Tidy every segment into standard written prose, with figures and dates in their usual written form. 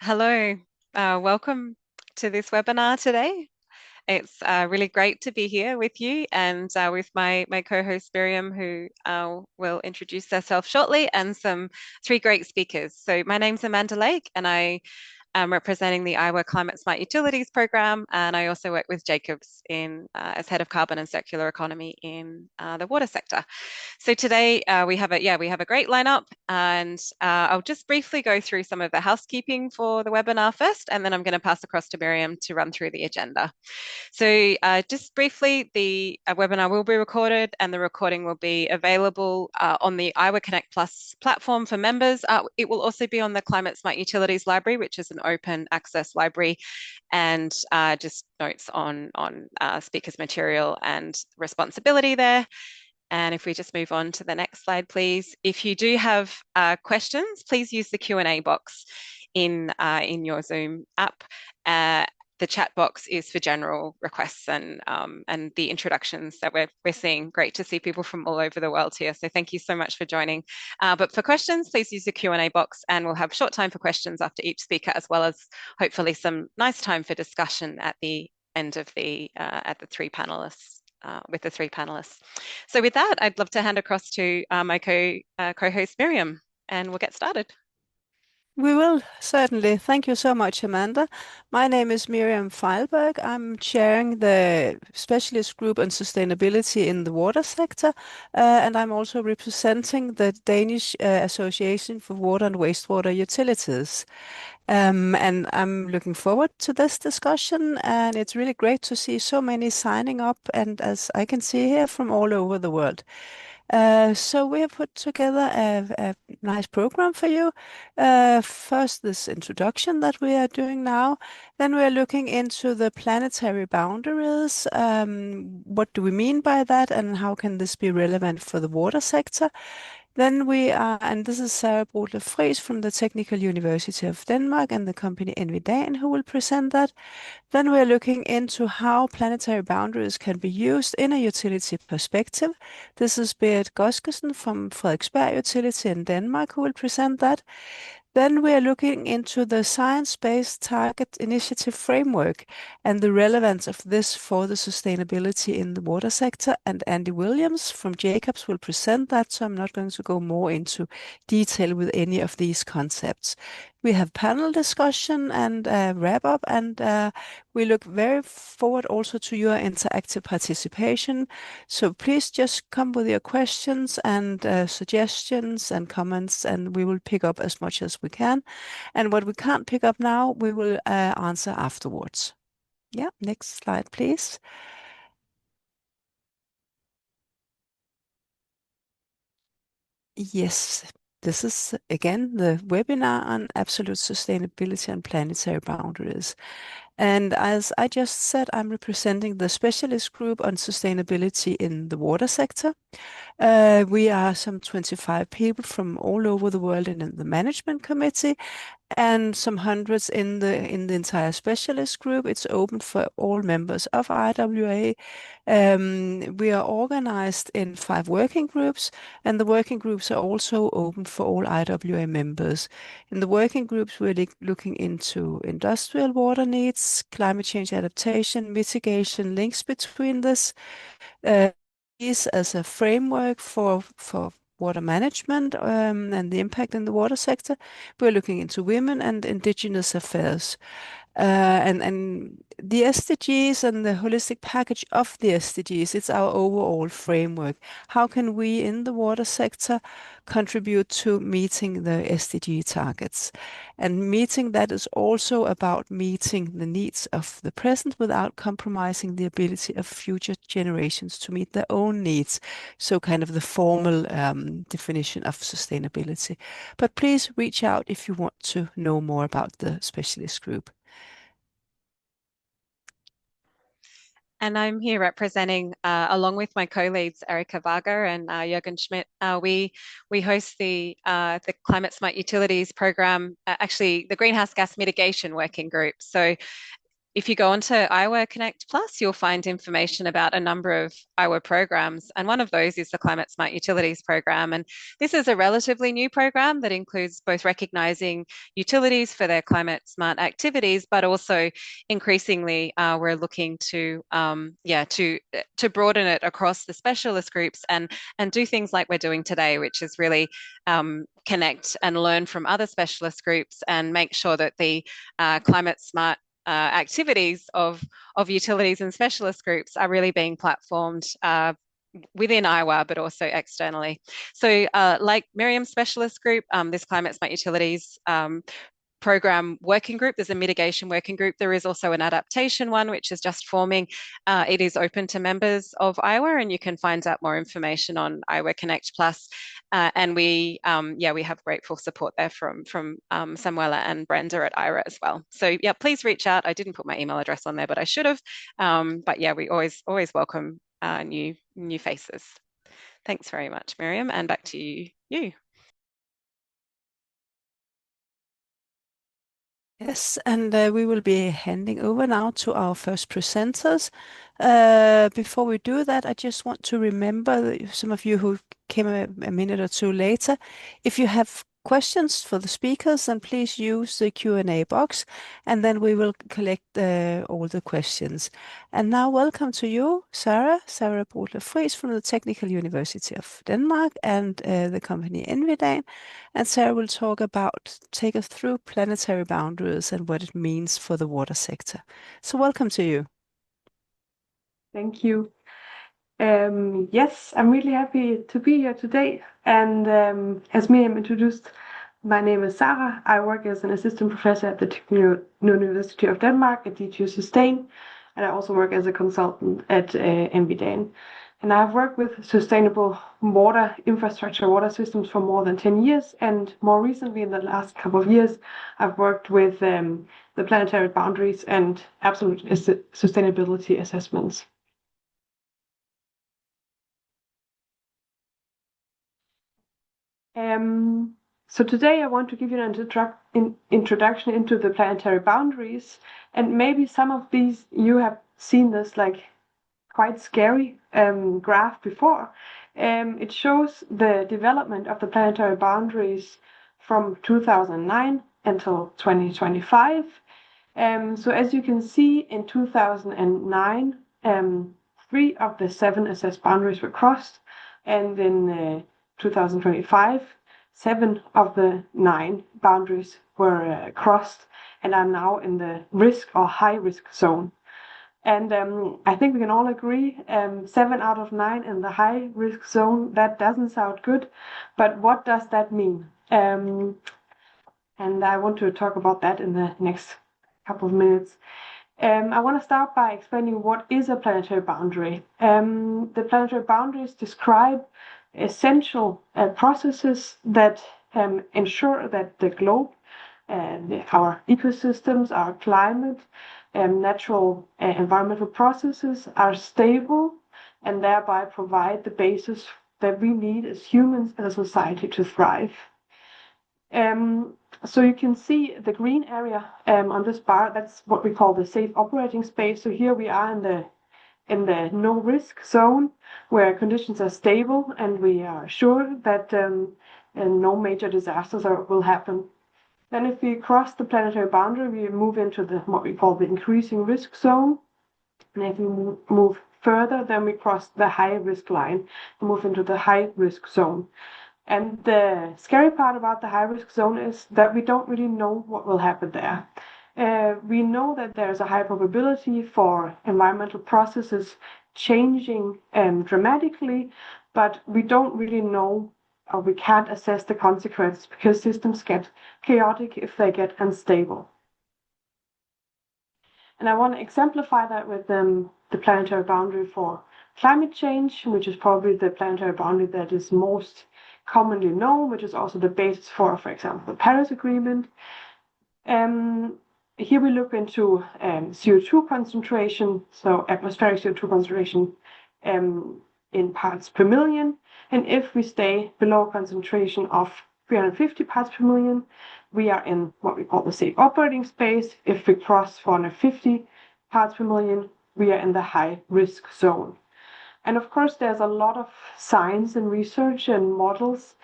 Hello, welcome to this webinar today. It's really great to be here with you and with my co-host Miriam, who will introduce herself shortly, and some three great speakers. So my name's Amanda Lake, and I'm representing the IWA Climate Smart Utilities Program, and I also work with Jacobs as head of carbon and circular economy in the water sector. So today we have a great lineup, and I'll just briefly go through some of the housekeeping for the webinar first, and then I'm going to pass across to Miriam to run through the agenda. So just briefly, the webinar will be recorded, and the recording will be available on the IWA Connect Plus platform for members. It will also be on the Climate Smart Utilities Library, which is an open access library, and just notes on speakers' material and responsibility there. And if we just move on to the next slide, please. If you do have questions, please use the Q&A box in your Zoom app. The chat box is for general requests and the introductions that we're seeing. Great to see people from all over the world here. So thank you so much for joining. But for questions, please use the Q&A box, and we'll have short time for questions after each speaker, as well as hopefully some nice time for discussion at the end of at the three panelists. With the three panelists. So with that, I'd love to hand across to my co-host Miriam, and we'll get started. We will, certainly. Thank you so much, Amanda. My name is Miriam Feilberg. I'm chairing the specialist group on sustainability in the water sector, and I'm also representing the Danish Association for Water and Wastewater Utilities. And I'm looking forward to this discussion, and it's really great to see so many signing up, and as I can see here, from all over the world. So we have put together a nice program for you. First, this introduction that we are doing now. Then we are looking into the planetary boundaries. What do we mean by that, and how can this be relevant for the water sector? Then we are, and this is Sarah Brodle Friis from the Technical University of Denmark and the company Envidan who will present that. Then we're looking into how planetary boundaries can be used in a utility perspective. This is Berit Goskesen from Frederiksberg Utility in Denmark who will present that. Then we are looking into the Science-Based Target Initiative framework and the relevance of this for the sustainability in the water sector. And Andy Williams from Jacobs will present that, so I'm not going to go more into detail with any of these concepts. We have panel discussion and wrap up, and we look very forward also to your interactive participation. So please just come with your questions and suggestions and comments, and we will pick up as much as we can. And what we can't pick up now, we will answer afterwards. Yeah, next slide, please. Yes, this is again the webinar on absolute sustainability and planetary boundaries. And as I just said, I'm representing the specialist group on sustainability in the water sector. We are some 25 people from all over the world in the management committee, and some hundreds in the entire specialist group. It's open for all members of IWA. We are organized in 5 working groups, and the working groups are also open for all IWA members. In the working groups, we're looking into industrial water needs, climate change adaptation, mitigation, links between this, is as a framework for water management and the impact in the water sector. We're looking into women and indigenous affairs. And the SDGs and the holistic package of the SDGs, it's our overall framework. How can we in the water sector contribute to meeting the SDG targets? And meeting that is also about meeting the needs of the present without compromising the ability of future generations to meet their own needs. So kind of the formal definition of sustainability. But please reach out if you want to know more about the specialist group. And I'm here representing, along with my co-leads, Erica Varga and Jürgen Schmidt. We host the Climate Smart Utilities program, actually the Greenhouse Gas Mitigation Working Group. So if you go onto IWA Connect Plus, you'll find information about a number of IWA programs. And one of those is the Climate Smart Utilities program. And this is a relatively new program that includes both recognizing utilities for their climate smart activities, but also increasingly we're looking to broaden it across the specialist groups and do things like we're doing today, which is really connect and learn from other specialist groups and make sure that the climate smart activities of utilities and specialist groups are really being platformed within IWA, but also externally. So like Miriam's specialist group, this Climate Smart Utilities program working group. There's a mitigation working group. There is also an adaptation one, which is just forming. It is open to members of IWA, and you can find out more information on IWA Connect Plus. And we have grateful support there from Samuela and Brenda at IRA as well. So yeah, please reach out. I didn't put my email address on there, but I should have. But yeah, we always welcome new faces. Thanks very much, Miriam, and back to you. Yes, and we will be handing over now to our first presenters. Before we do that, I just want to remember some of you who came a minute or two later, if you have questions for the speakers, then please use the Q&A box, and then we will collect all the questions. And now welcome to you, Sarah Brodler Friis from the Technical University of Denmark and the company Envidan. And Sarah will take us through planetary boundaries and what it means for the water sector. So welcome to you. Thank you. Yes, I'm really happy to be here today. And as Miriam introduced, my name is Sarah. I work as an assistant professor at the Technical University of Denmark at DTU Sustain, and I also work as a consultant at Envidan. And I've worked with sustainable water infrastructure, water systems for more than 10 years. And more recently, in the last couple of years, I've worked with the planetary boundaries and absolute sustainability assessments. So today I want to give you an introduction into the planetary boundaries, and maybe some of these you have seen this like quite scary graph before. It shows the development of the planetary boundaries from 2009 until 2025. So as you can see, in 2009, 3 of the 7 assessed boundaries were crossed, and in 2025, 7 of the 9 boundaries were crossed and are now in the risk or high risk zone. And I think we can all agree, 7 out of 9 in the high risk zone, that doesn't sound good. But what does that mean? And I want to talk about that in the next couple of minutes. I want to start by explaining what is a planetary boundary. The planetary boundaries describe essential processes that ensure that the globe, our ecosystems, our climate, natural environmental processes are stable and thereby provide the basis that we need as humans, as a society, to thrive. So you can see the green area on this bar. That's what we call the safe operating space. So here we are in the no risk zone, where conditions are stable and we are sure that no major disasters will happen. Then if we cross the planetary boundary, we move into what we call the increasing risk zone. And if we move further, then we cross the high risk line and move into the high risk zone. And the scary part about the high risk zone is that we don't really know what will happen there. We know that there's a high probability for environmental processes changing dramatically, but we don't really know, or we can't assess the consequences, because systems get chaotic if they get unstable. And I want to exemplify that with the planetary boundary for climate change, which is probably the planetary boundary that is most commonly known, which is also the basis for example, the Paris Agreement. Here we look into CO2 concentration, so atmospheric CO2 concentration in parts per million. And if we stay below a concentration of 350 parts per million, we are in what we call the safe operating space. If we cross 450 parts per million, we are in the high risk zone. And of course, there's a lot of science and research and models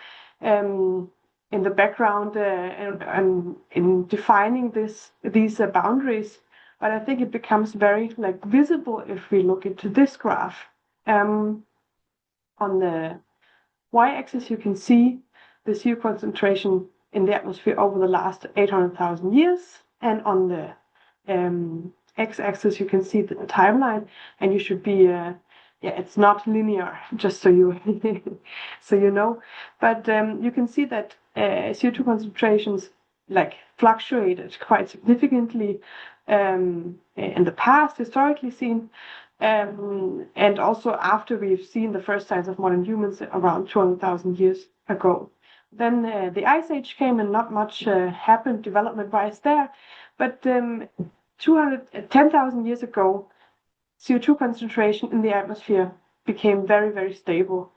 in the background and in defining these boundaries. But I think it becomes very visible if we look into this graph. On the y-axis, you can see the CO concentration in the atmosphere over the last 800,000 years, and on the x-axis, you can see the timeline, and you should be it's not linear, just so you so you know. But you can see that CO2 concentrations fluctuated quite significantly in the past, historically seen, and also after we've seen the first signs of modern humans around 200,000 years ago. Then the Ice Age came and not much happened development-wise there, but 10,000 years ago, CO2 concentration in the atmosphere became very, very stable.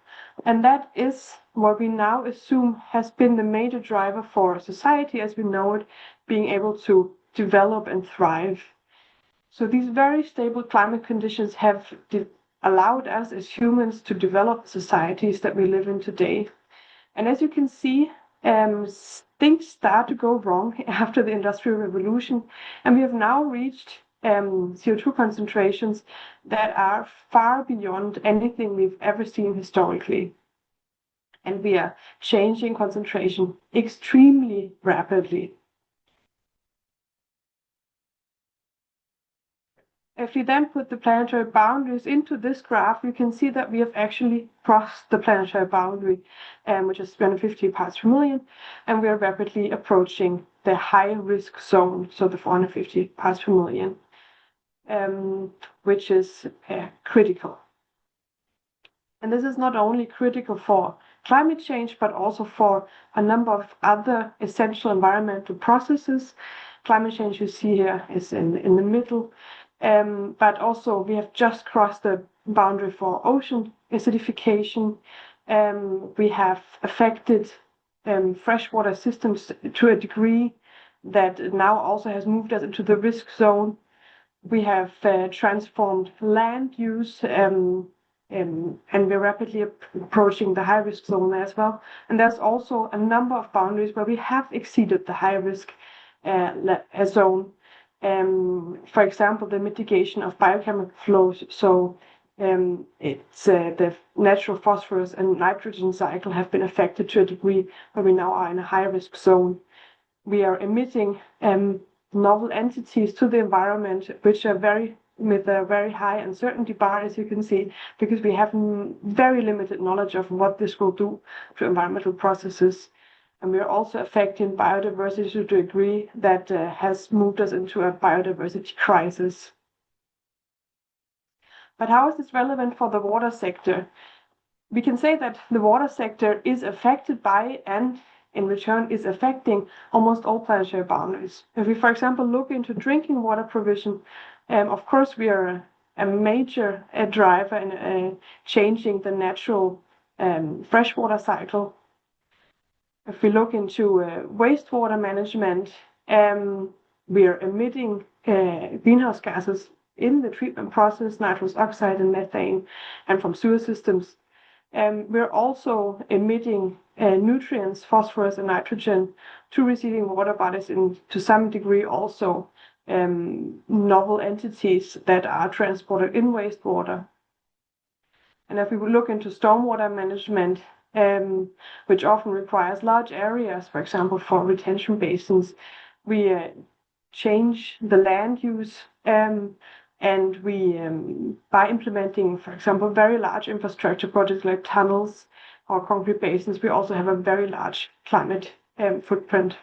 And that is what we now assume has been the major driver for society as we know it, being able to develop and thrive. So these very stable climate conditions have allowed us as humans to develop the societies that we live in today. And as you can see, things start to go wrong after the Industrial Revolution, and we have now reached CO2 concentrations that are far beyond anything we've ever seen historically. And we are changing concentration extremely rapidly. If we then put the planetary boundaries into this graph, you can see that we have actually crossed the planetary boundary, which is 350 parts per million, and we are rapidly approaching the high risk zone, so the 450 parts per million, which is critical. And this is not only critical for climate change, but also for a number of other essential environmental processes. Climate change, you see here, is in the middle. But also we have just crossed the boundary for ocean acidification. We have affected freshwater systems to a degree that now also has moved us into the risk zone. We have transformed land use, and we're rapidly approaching the high risk zone as well. And there's also a number of boundaries where we have exceeded the high risk zone. For example, the mitigation of biochemical flows. So it's the natural phosphorus and nitrogen cycle have been affected to a degree where we now are in a high risk zone. We are emitting novel entities to the environment, which are with a very high uncertainty bar, as you can see, because we have very limited knowledge of what this will do to environmental processes. And we are also affecting biodiversity to a degree that has moved us into a biodiversity crisis. But how is this relevant for the water sector? We can say that the water sector is affected by and in return is affecting almost all planetary boundaries. If we, for example, look into drinking water provision, of course we are a major driver in changing the natural freshwater cycle. If we look into wastewater management, we are emitting greenhouse gases in the treatment process, nitrous oxide and methane, and from sewer systems. We're also emitting nutrients, phosphorus and nitrogen, to receiving water bodies, and to some degree also novel entities that are transported in wastewater. And if we look into stormwater management, which often requires large areas, for example, for retention basins, we change the land use, and we, by implementing, for example, very large infrastructure projects like tunnels or concrete basins, we also have a very large climate footprint.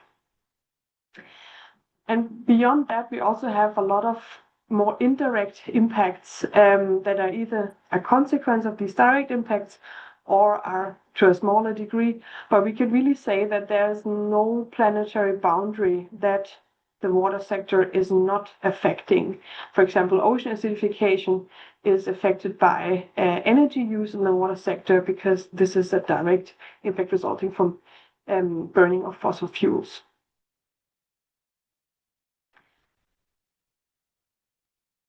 And beyond that, we also have a lot of more indirect impacts that are either a consequence of these direct impacts or are to a smaller degree. But we can really say that there's no planetary boundary that the water sector is not affecting. For example, ocean acidification is affected by energy use in the water sector because this is a direct impact resulting from burning of fossil fuels.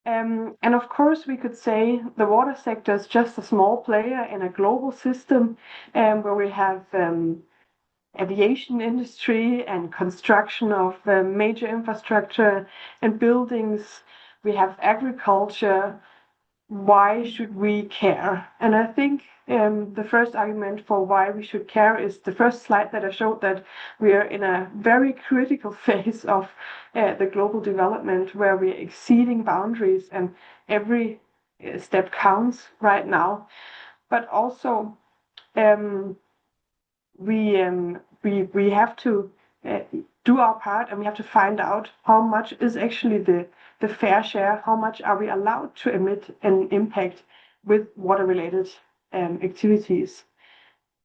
And of course, we could say the water sector is just a small player in a global system where we have aviation industry and construction of major infrastructure and buildings. We have agriculture. Why should we care? And I think the first argument for why we should care is the first slide that I showed, that we are in a very critical phase of the global development where we are exceeding boundaries and every step counts right now. But also, um, we have to do our part, and we have to find out how much is actually the fair share, how much are we allowed to emit and impact with water-related activities.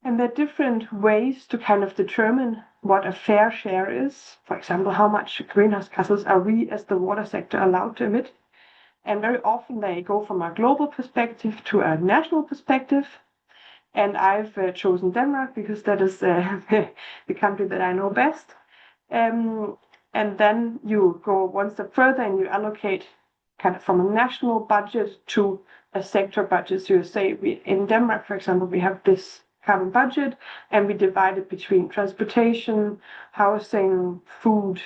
And there are different ways to kind of determine what a fair share is. For example, how much greenhouse gases are we as the water sector allowed to emit? And very often they go from a global perspective to a national perspective. And I've chosen Denmark because that is the country that I know best. And then you go one step further and you allocate kind of from a national budget to a sector budget. So you say in Denmark, for example, we have this carbon budget and we divide it between transportation, housing, food,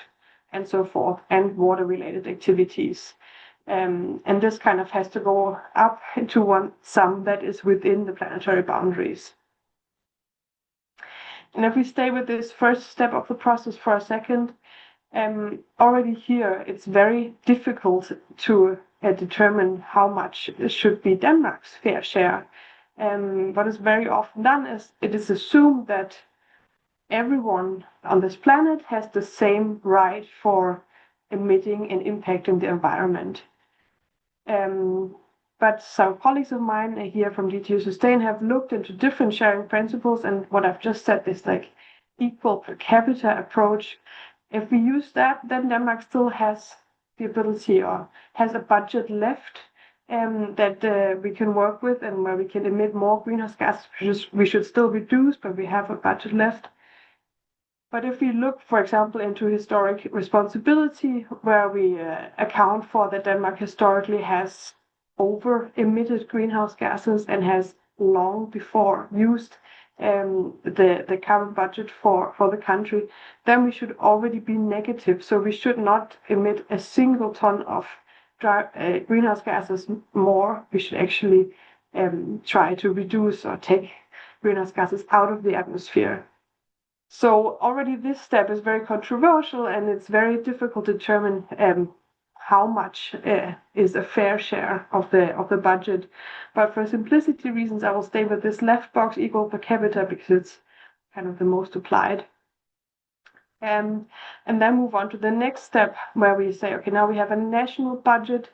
and so forth, and water-related activities. And this kind of has to go up to one sum that is within the planetary boundaries. And if we stay with this first step of the process for a second, already here it's very difficult to determine how much should be Denmark's fair share. What is very often done is it is assumed that everyone on this planet has the same right for emitting and impacting the environment. But some colleagues of mine here from DTU Sustain have looked into different sharing principles, and what I've just said is like equal per capita approach. If we use that, then Denmark still has the ability or has a budget left that we can work with and where we can emit more greenhouse gases. We should still reduce, but we have a budget left. But if we look, for example, into historic responsibility, where we account for that Denmark historically has over-emitted greenhouse gases and has long before used the carbon budget for the country, then we should already be negative. So we should not emit a single ton of greenhouse gases more. We should actually try to reduce or take greenhouse gases out of the atmosphere. So already this step is very controversial, and it's very difficult to determine how much is a fair share of the budget. But for simplicity reasons, I will stay with this left box, equal per capita, because it's kind of the most applied. And then move on to the next step, where we say, okay, now we have a national budget,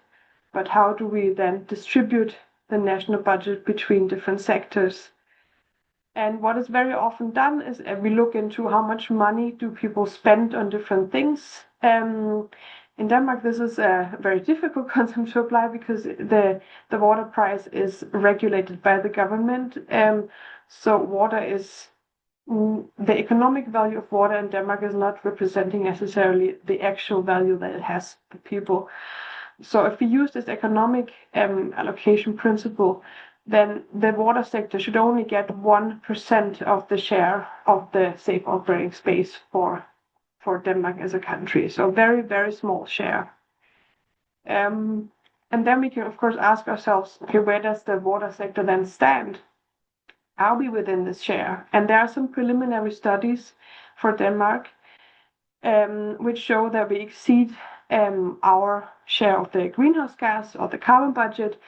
but how do we then distribute the national budget between different sectors? And what is very often done is we look into how much money do people spend on different things. In Denmark, this is a very difficult concept to apply because the water price is regulated by the government. So water is the economic value of water in Denmark is not representing necessarily the actual value that it has for people. So if we use this economic allocation principle, then the water sector should only get 1% of the share of the safe operating space for Denmark as a country. So very, very small share. And then we can, of course, ask ourselves, okay, where does the water sector then stand? Are we within this share? And there are some preliminary studies for Denmark which show that we exceed our share of the greenhouse gas or the carbon budget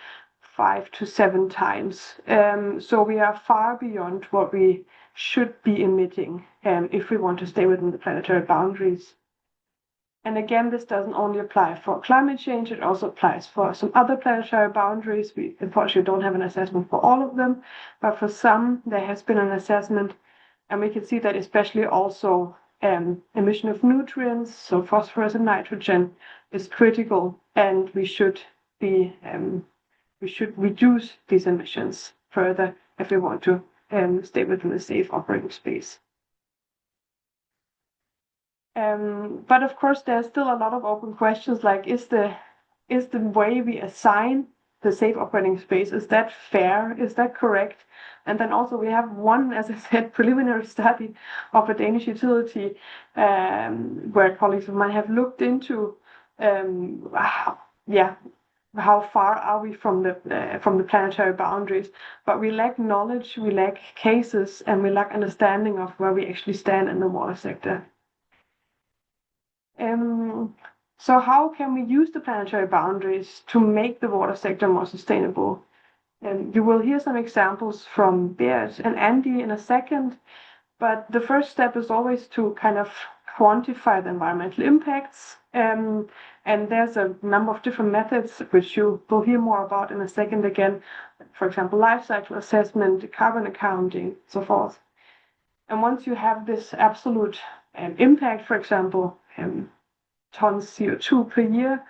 5 to 7 times. So we are far beyond what we should be emitting if we want to stay within the planetary boundaries. And again, this doesn't only apply for climate change, it also applies for some other planetary boundaries. We unfortunately don't have an assessment for all of them, but for some there has been an assessment, and we can see that especially also emission of nutrients, so phosphorus and nitrogen, is critical, and we should reduce these emissions further if we want to stay within a safe operating space. But of course, there's still a lot of open questions, like is the is the way we assign the safe operating space, is that fair? Is that correct? And then also we have one, as I said, preliminary study of a Danish utility where colleagues of mine have looked into how far are we from the planetary boundaries, but we lack knowledge, we lack cases, and we lack understanding of where we actually stand in the water sector. So how can we use the planetary boundaries to make the water sector more sustainable? You will hear some examples from Berit and Andy in a second, but the first step is always to kind of quantify the environmental impacts. And there's a number of different methods, which you will hear more about in a second again. For example, life cycle assessment, carbon accounting, so forth. And once you have this absolute impact, for example, tons CO2 per year,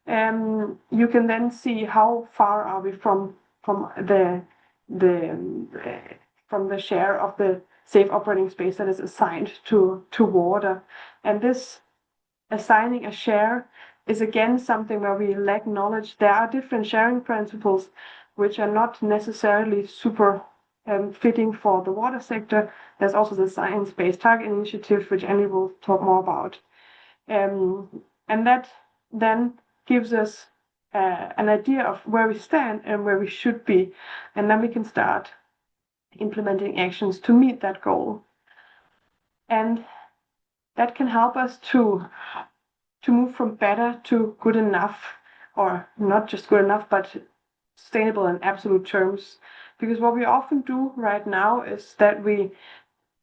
you can then see how far are we from the share of the safe operating space that is assigned to water. And this assigning a share is again something where we lack knowledge. There are different sharing principles which are not necessarily super fitting for the water sector. There's also the Science-Based Target Initiative, which Andy will talk more about. And that then gives us an idea of where we stand and where we should be. And then we can start implementing actions to meet that goal. And that can help us to move from better to good enough, or not just good enough, but sustainable in absolute terms. Because what we often do right now is that we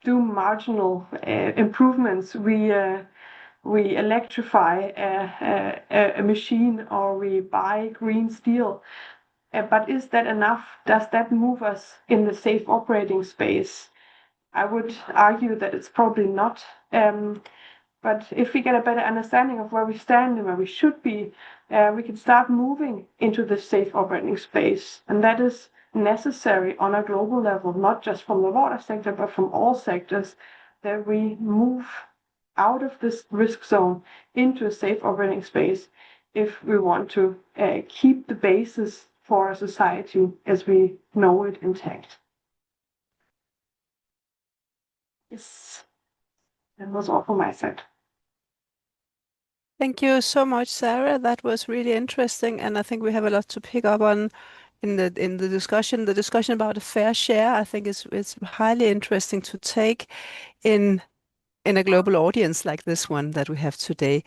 do marginal improvements. We electrify a machine, or we buy green steel. But is that enough? Does that move us in the safe operating space? I would argue that it's probably not. But if we get a better understanding of where we stand and where we should be, we can start moving into the safe operating space. And that is necessary on a global level, not just from the water sector, but from all sectors, that we move out of this risk zone into a safe operating space if we want to keep the basis for a society as we know it intact. Yes, that was all from my side. Thank you so much, Sarah. That was really interesting, and I think we have a lot to pick up on in the discussion. The discussion about a fair share, I think, is highly interesting to take in a global audience like this one that we have today.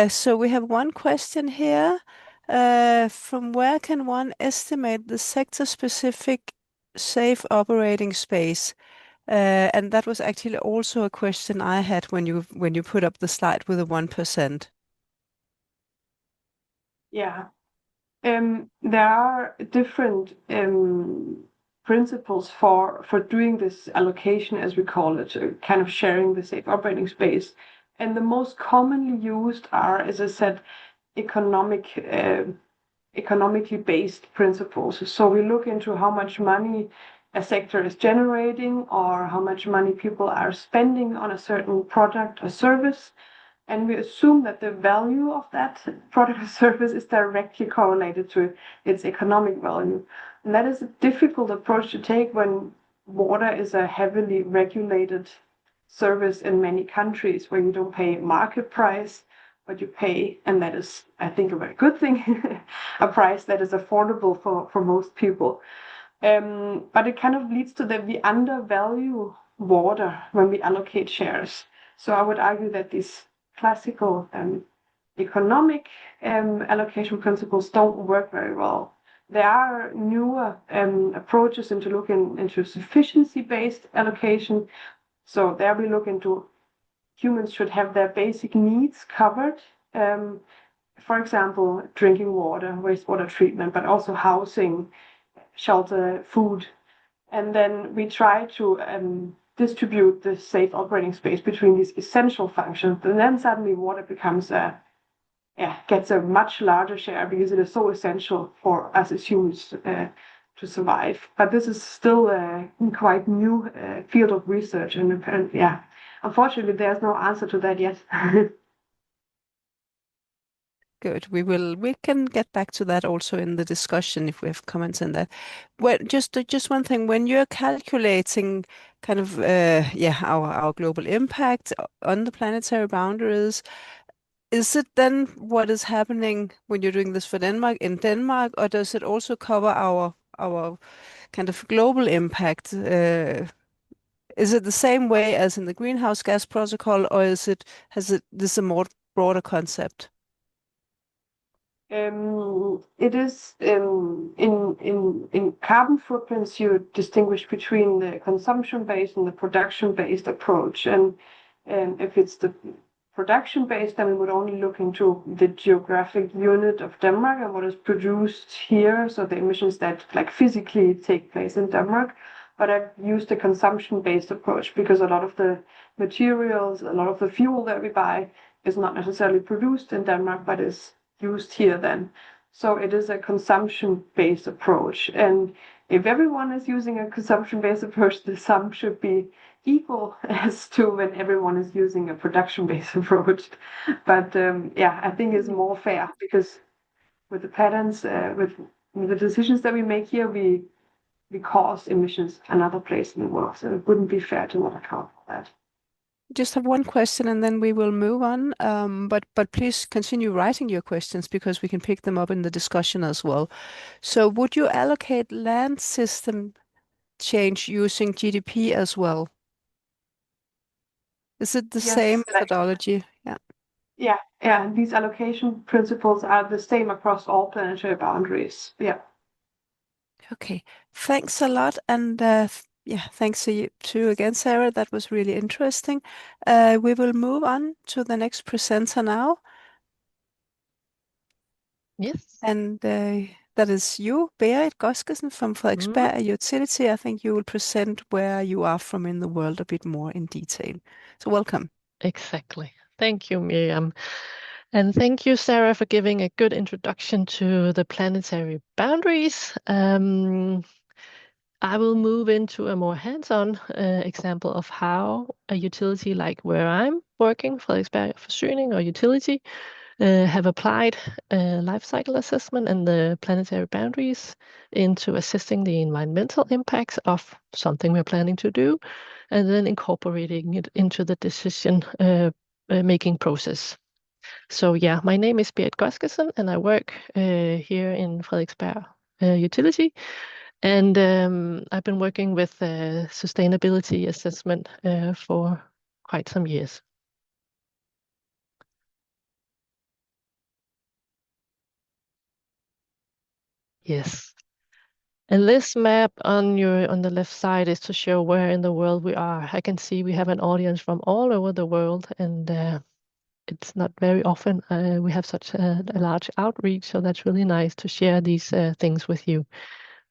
So we have one question here. From where can one estimate the sector-specific safe operating space? And that was actually also a question I had when you put up the slide with the 1%. Yeah. There are different principles for doing this allocation, as we call it, kind of sharing the safe operating space. And the most commonly used are, as I said, economically based principles. So we look into how much money a sector is generating, or how much money people are spending on a certain product or service. And we assume that the value of that product or service is directly correlated to its economic value. And that is a difficult approach to take when water is a heavily regulated service in many countries, where you don't pay market price, but you pay, and that is, I think, a very good thing, a price that is affordable for most people. But it kind of leads to that we undervalue water when we allocate shares. So I would argue that these classical economic allocation principles don't work very well. There are newer approaches into looking into sufficiency-based allocation. So there we look into humans should have their basic needs covered. For example, drinking water, wastewater treatment, but also housing, shelter, food. And then we try to distribute the safe operating space between these essential functions. And then suddenly water becomes gets a much larger share, because it is so essential for us as humans to survive. But this is still a quite new field of research, and apparently, unfortunately, there's no answer to that yet. Good. We can get back to that also in the discussion if we have comments on that. Well, just one thing, when you're calculating kind of our global impact on the planetary boundaries, is it then what is happening when you're doing this for Denmark in Denmark, or does it also cover our kind of global impact? Is it the same way as in the greenhouse gas protocol, or has it this a more broader concept? It is in carbon footprints you distinguish between the consumption-based and the production-based approach. And if it's the production-based, then we would only look into the geographic unit of Denmark and what is produced here, so the emissions that like physically take place in Denmark. But I've used a consumption-based approach because a lot of the materials, a lot of the fuel that we buy is not necessarily produced in Denmark, but is used here then. So it is a consumption-based approach. And if everyone is using a consumption-based approach, the sum should be equal as to when everyone is using a production-based approach. But I think it's more fair because with the patterns, with the decisions that we make here, we cause emissions another place in the world. So it wouldn't be fair to not account for that. Just have one question and then we will move on. But please continue writing your questions because we can pick them up in the discussion as well. So would you allocate land system change using GDP as well? Is it the same Yes, methodology? Yeah. yeah. These allocation principles are the same across all planetary boundaries. Yeah. Okay. Thanks a lot. And thanks to you too again, Sarah. That was really interesting. We will move on to the next presenter now. Yes. And that is you, Berit Goskesen from Frederiksberg Utility. I think you will present where you are from in the world a bit more in detail. So welcome. Exactly. Thank you, Miriam. And thank you, Sarah, for giving a good introduction to the planetary boundaries. I will move into a more hands-on example of how a utility like where I'm working, Frederiksberg Forsyning or Utility, have applied life cycle assessment and the planetary boundaries into assessing the environmental impacts of something we're planning to do, and then incorporating it into the decision making process. So yeah, my name is Berit Goskesen and I work here in Frederiksberg Utility. And I've been working with sustainability assessment for quite some years. Yes. And this map on the left side is to show where in the world we are. I can see we have an audience from all over the world, and it's not very often we have such a large outreach, so that's really nice to share these things with you.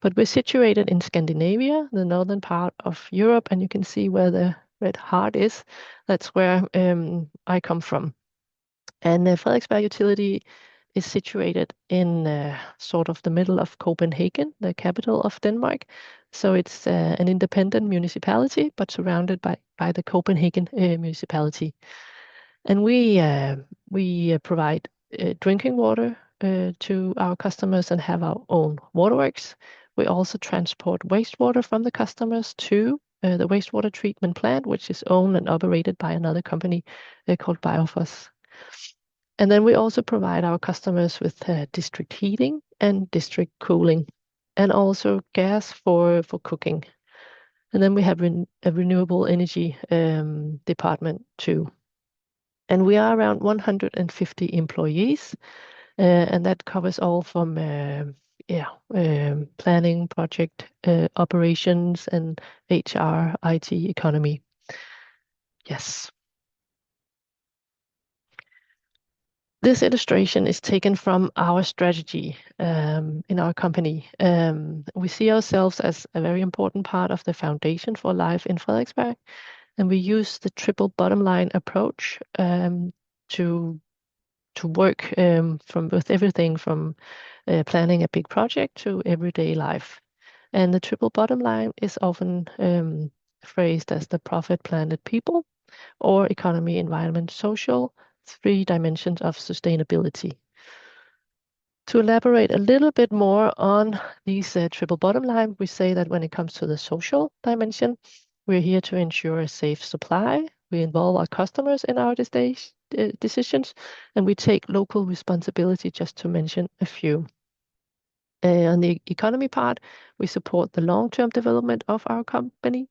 But we're situated in Scandinavia, the northern part of Europe, and you can see where the red heart is. That's where I come from. And Frederiksberg Utility is situated in sort of the middle of Copenhagen, the capital of Denmark. So it's an independent municipality, but surrounded by the Copenhagen municipality. And we provide drinking water to our customers and have our own waterworks. We also transport wastewater from the customers to the wastewater treatment plant, which is owned and operated by another company called Biofos. And then we also provide our customers with district heating and district cooling, and also gas for cooking. And then we have a renewable energy department too. And we are around 150 employees, and that covers all from planning, project operations, and HR, IT, economy. Yes. This illustration is taken from our strategy in our company. We see ourselves as a very important part of the foundation for life in Frederiksberg, and we use the triple bottom line approach to work with everything from planning a big project to everyday life. And the triple bottom line is often phrased as the profit, planet, people, or economy, environment, social, three dimensions of sustainability. To elaborate a little bit more on these triple bottom line, we say that when it comes to the social dimension, we're here to ensure a safe supply. We involve our customers in our decisions, and we take local responsibility, just to mention a few. On the economy part, we support the long-term development of our company,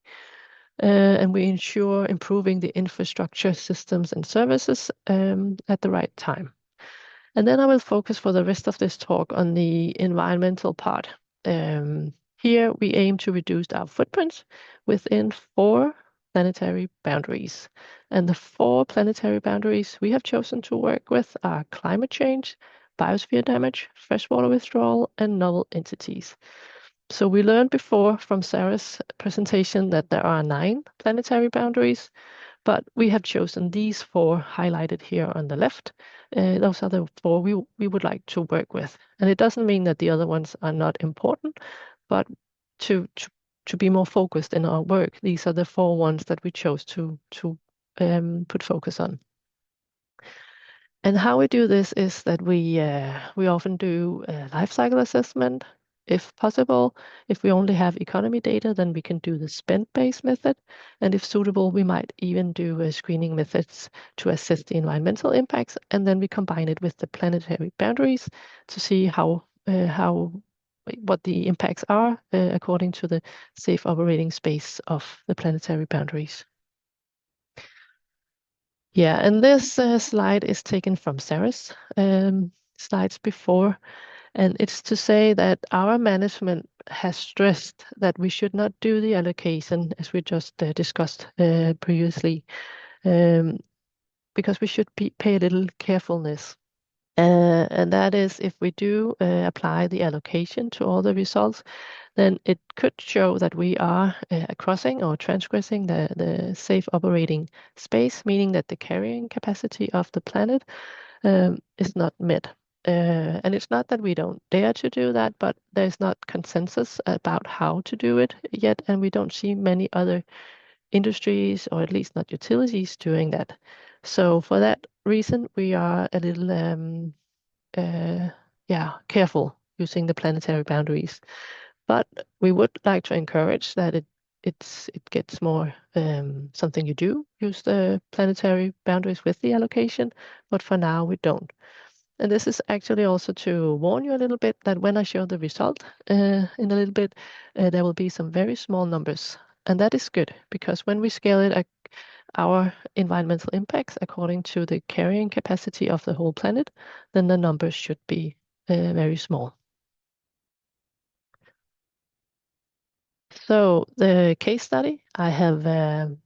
and we ensure improving the infrastructure, systems, and services at the right time. And then I will focus for the rest of this talk on the environmental part. Here we aim to reduce our footprints within 4 planetary boundaries. And the 4 planetary boundaries we have chosen to work with are climate change, biosphere damage, freshwater withdrawal, and novel entities. So we learned before from Sarah's presentation that there are 9 planetary boundaries, but we have chosen these 4 highlighted here on the left. Those are the 4 we would like to work with. And it doesn't mean that the other ones are not important, but to be more focused in our work, these are the 4 ones that we chose to put focus on. And how we do this is that we often do a life cycle assessment. If possible, if we only have economy data, then we can do the spend-based method. And if suitable, we might even do screening methods to assess the environmental impacts. And then we combine it with the planetary boundaries to see what the impacts are according to the safe operating space of the planetary boundaries. Yeah, and this slide is taken from Sarah's slides before, and it's to say that our management has stressed that we should not do the allocation as we just discussed previously, because we should pay a little carefulness. And that is, if we do apply the allocation to all the results, then it could show that we are crossing or transgressing the safe operating space, meaning that the carrying capacity of the planet is not met. And it's not that we don't dare to do that, but there's not consensus about how to do it yet, and we don't see many other industries, or at least not utilities, doing that. So for that reason, we are a little careful using the planetary boundaries. But we would like to encourage that it gets more something you do, use the planetary boundaries with the allocation, but for now we don't. And this is actually also to warn you a little bit that when I show the result in a little bit, there will be some very small numbers. And that is good, because when we scale it, our environmental impacts according to the carrying capacity of the whole planet, then the numbers should be very small. So the case study I have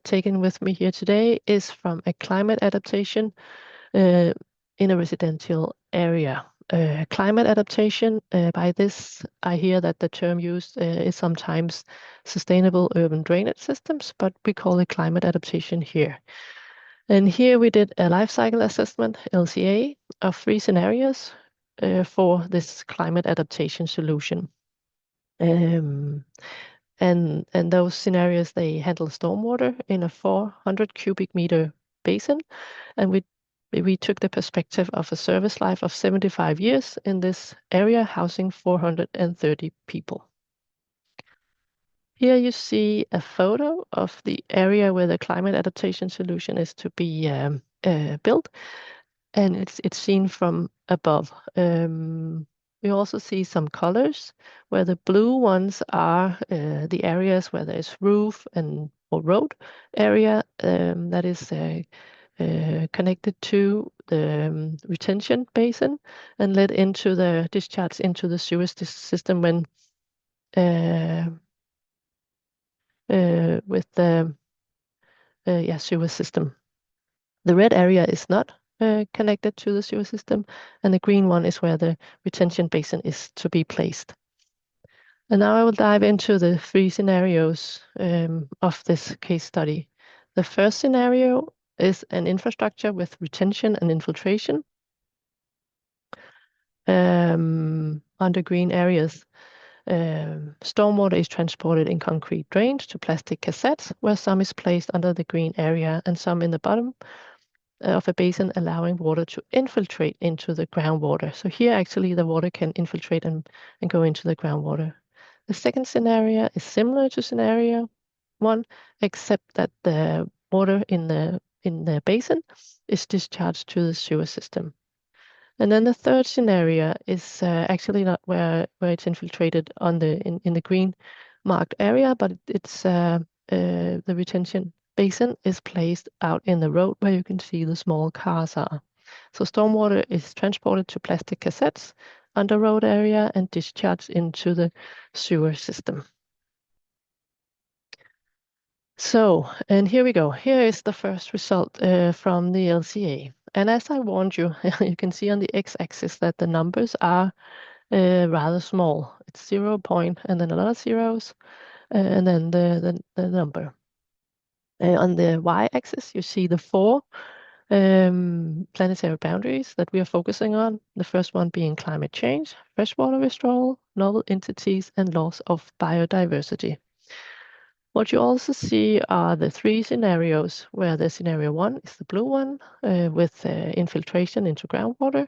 taken with me here today is from a climate adaptation in a residential area. Climate adaptation, by this I hear that the term used is sometimes sustainable urban drainage systems, but we call it climate adaptation here. And here we did a life cycle assessment, LCA, of 3 scenarios for this climate adaptation solution. And those scenarios, they handle stormwater in a 400 cubic meter basin, and we took the perspective of a service life of 75 years in this area, housing 430 people. Here you see a photo of the area where the climate adaptation solution is to be built, and it's seen from above. We also see some colors where the blue ones are the areas where there's roof or road area that is connected to the retention basin and led into the discharge into the sewage system when with the sewer system. The red area is not connected to the sewer system, and the green one is where the retention basin is to be placed. And now I will dive into the 3 scenarios of this case study. The first scenario is an infrastructure with retention and infiltration under green areas. Stormwater is transported in concrete drains to plastic cassettes, where some is placed under the green area and some in the bottom of a basin, allowing water to infiltrate into the groundwater. So here actually the water can infiltrate and go into the groundwater. The second scenario is similar to scenario 1, except that the water in the basin is discharged to the sewer system. And then the third scenario is actually not where it's infiltrated on in the green marked area, but it's the retention basin is placed out in the road where you can see the small cars are. So stormwater is transported to plastic cassettes on the road area and discharged into the sewer system. So, and here we go. Here is the first result from the LCA. And as I warned you, you can see on the x-axis that the numbers are rather small. It's 0 point and then a lot of zeros, and then the number. On the y-axis, you see the 4 planetary boundaries that we are focusing on. The first one being climate change, freshwater withdrawal, novel entities, and loss of biodiversity. What you also see are the 3 scenarios, where the scenario 1 is the blue one with infiltration into groundwater.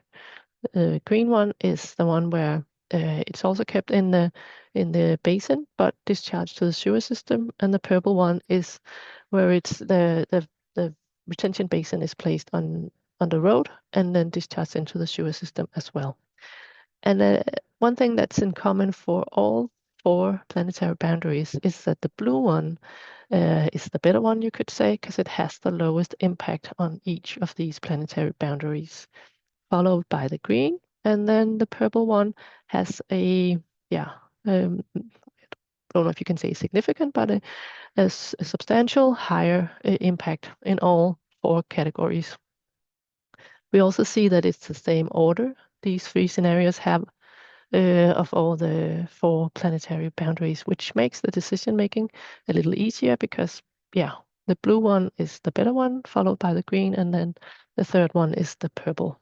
The green one is the one where it's also kept in the basin but discharged to the sewer system, and the purple one is where it's the retention basin is placed on the road and then discharged into the sewer system as well. And one thing that's in common for all 4 planetary boundaries is that the blue one is the better one, you could say, because it has the lowest impact on each of these planetary boundaries, followed by the green, and then the purple one has a don't know if you can say significant, but a substantial higher impact in all 4 categories. We also see that it's the same order these 3 scenarios have of all the 4 planetary boundaries, which makes the decision making a little easier because, the blue one is the better one, followed by the green, and then the third one is the purple.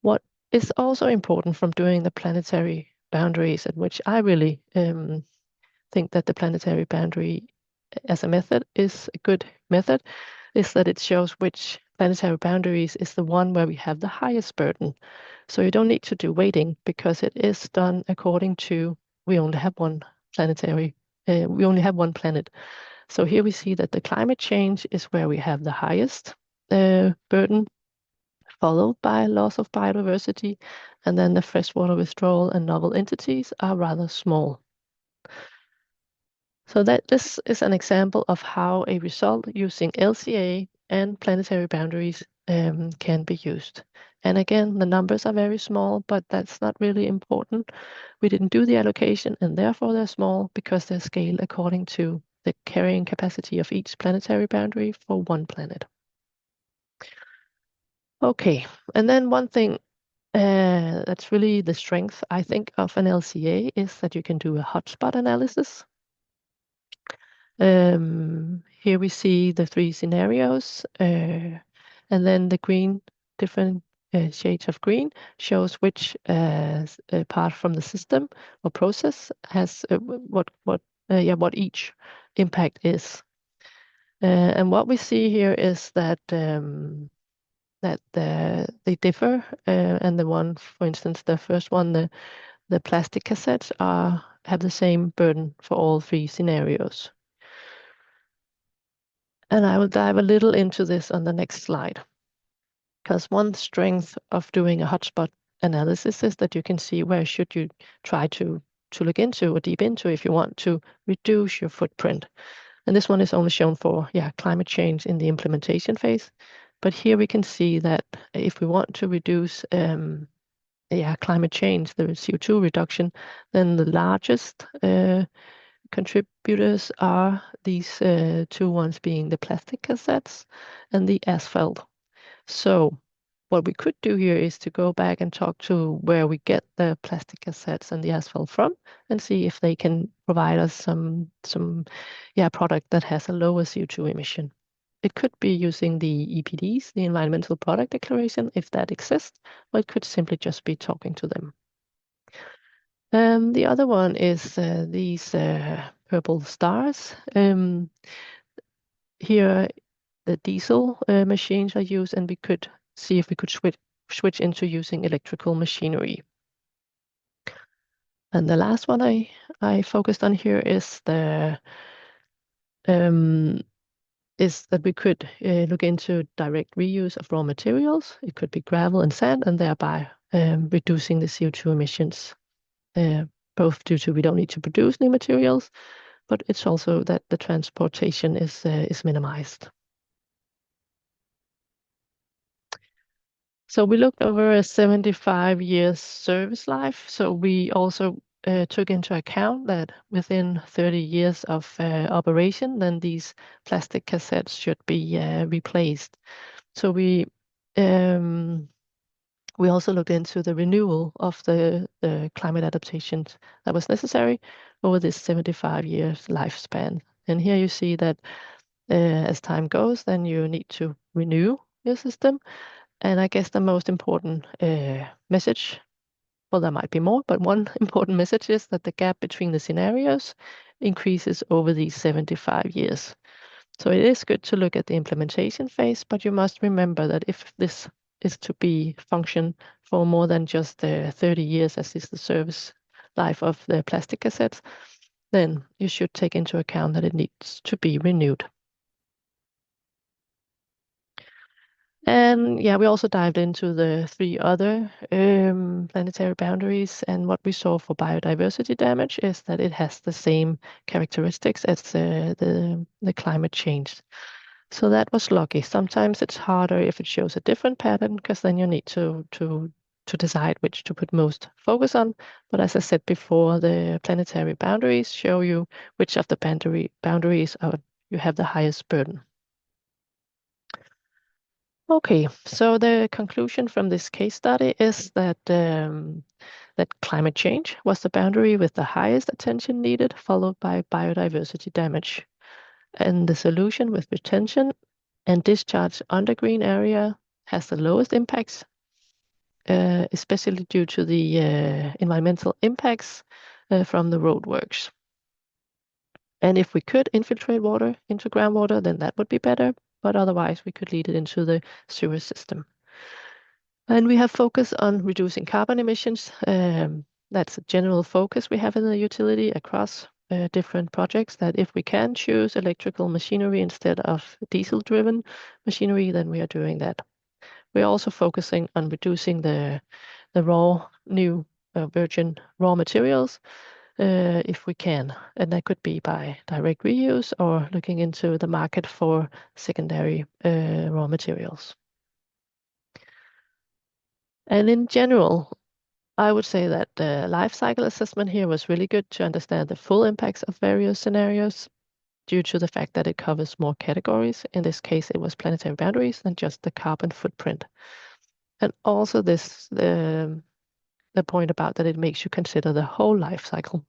What is also important from doing the planetary boundaries, at which I really think that the planetary boundary as a method is a good method, is that it shows which planetary boundaries is the one where we have the highest burden. So you don't need to do weighting because it is done according to we only have one planet. So here we see that the climate change is where we have the highest burden, followed by loss of biodiversity, and then the freshwater withdrawal and novel entities are rather small. So that this is an example of how a result using LCA and planetary boundaries can be used. And again, the numbers are very small, but that's not really important. We didn't do the allocation, and therefore they're small because they're scaled according to the carrying capacity of each planetary boundary for one planet. Okay, and then one thing that's really the strength, I think, of an LCA is that you can do a hotspot analysis. Here we see the 3 scenarios, and then the green, different shades of green shows which part from the system or process has what each impact is. And what we see here is that they differ, and the one, for instance, the first one, the plastic cassettes have the same burden for all 3 scenarios. And I will dive a little into this on the next slide. Because one strength of doing a hotspot analysis is that you can see where should you try to look into or deep into if you want to reduce your footprint. And this one is only shown for climate change in the implementation phase. But here we can see that if we want to reduce climate change, the CO2 reduction, then the largest contributors are these 2 ones being the plastic cassettes and the asphalt. So what we could do here is to go back and talk to where we get the plastic cassettes and the asphalt from and see if they can provide us some product that has a lower CO2 emission. It could be using the EPDs, the Environmental Product Declaration, if that exists, or it could simply just be talking to them. The other one is these purple stars. Here the diesel machines are used, and we could see if we could switch into using electrical machinery. And the last one I focused on here is that we could look into direct reuse of raw materials. It could be gravel and sand, and thereby reducing the CO2 emissions, both due to we don't need to produce new materials, but it's also that the transportation is minimized. So we looked over a 75 years service life. So we also took into account that within 30 years of operation, then these plastic cassettes should be replaced. So we also looked into the renewal of the climate adaptations that was necessary over this 75 years lifespan. And here you see that as time goes, then you need to renew your system. And I guess the most important message, well, there might be more, but one important message is that the gap between the scenarios increases over these 75 years. So it is good to look at the implementation phase, but you must remember that if this is to be function for more than just 30 years, as is the service life of the plastic cassettes, then you should take into account that it needs to be renewed. And yeah, we also dived into the 3 other planetary boundaries, and what we saw for biodiversity damage is that it has the same characteristics as the climate change. So that was lucky. Sometimes it's harder if it shows a different pattern, because then you need to decide which to put most focus on. But as I said before, the planetary boundaries show you which of the boundaries you have the highest burden. Okay, so the conclusion from this case study is that that climate change was the boundary with the highest attention needed, followed by biodiversity damage. And the solution with retention and discharge under green area has the lowest impacts, especially due to the environmental impacts from the roadworks. And if we could infiltrate water into groundwater, then that would be better. But otherwise, we could lead it into the sewer system. And we have focused on reducing carbon emissions. That's a general focus we have in the utility across different projects, that if we can choose electrical machinery instead of diesel-driven machinery, then we are doing that. We're also focusing on reducing the raw, new virgin raw materials if we can. And that could be by direct reuse or looking into the market for secondary raw materials. And in general, I would say that the life cycle assessment here was really good to understand the full impacts of various scenarios due to the fact that it covers more categories. In this case, it was planetary boundaries than just the carbon footprint. And also the point about that it makes you consider the whole life cycle.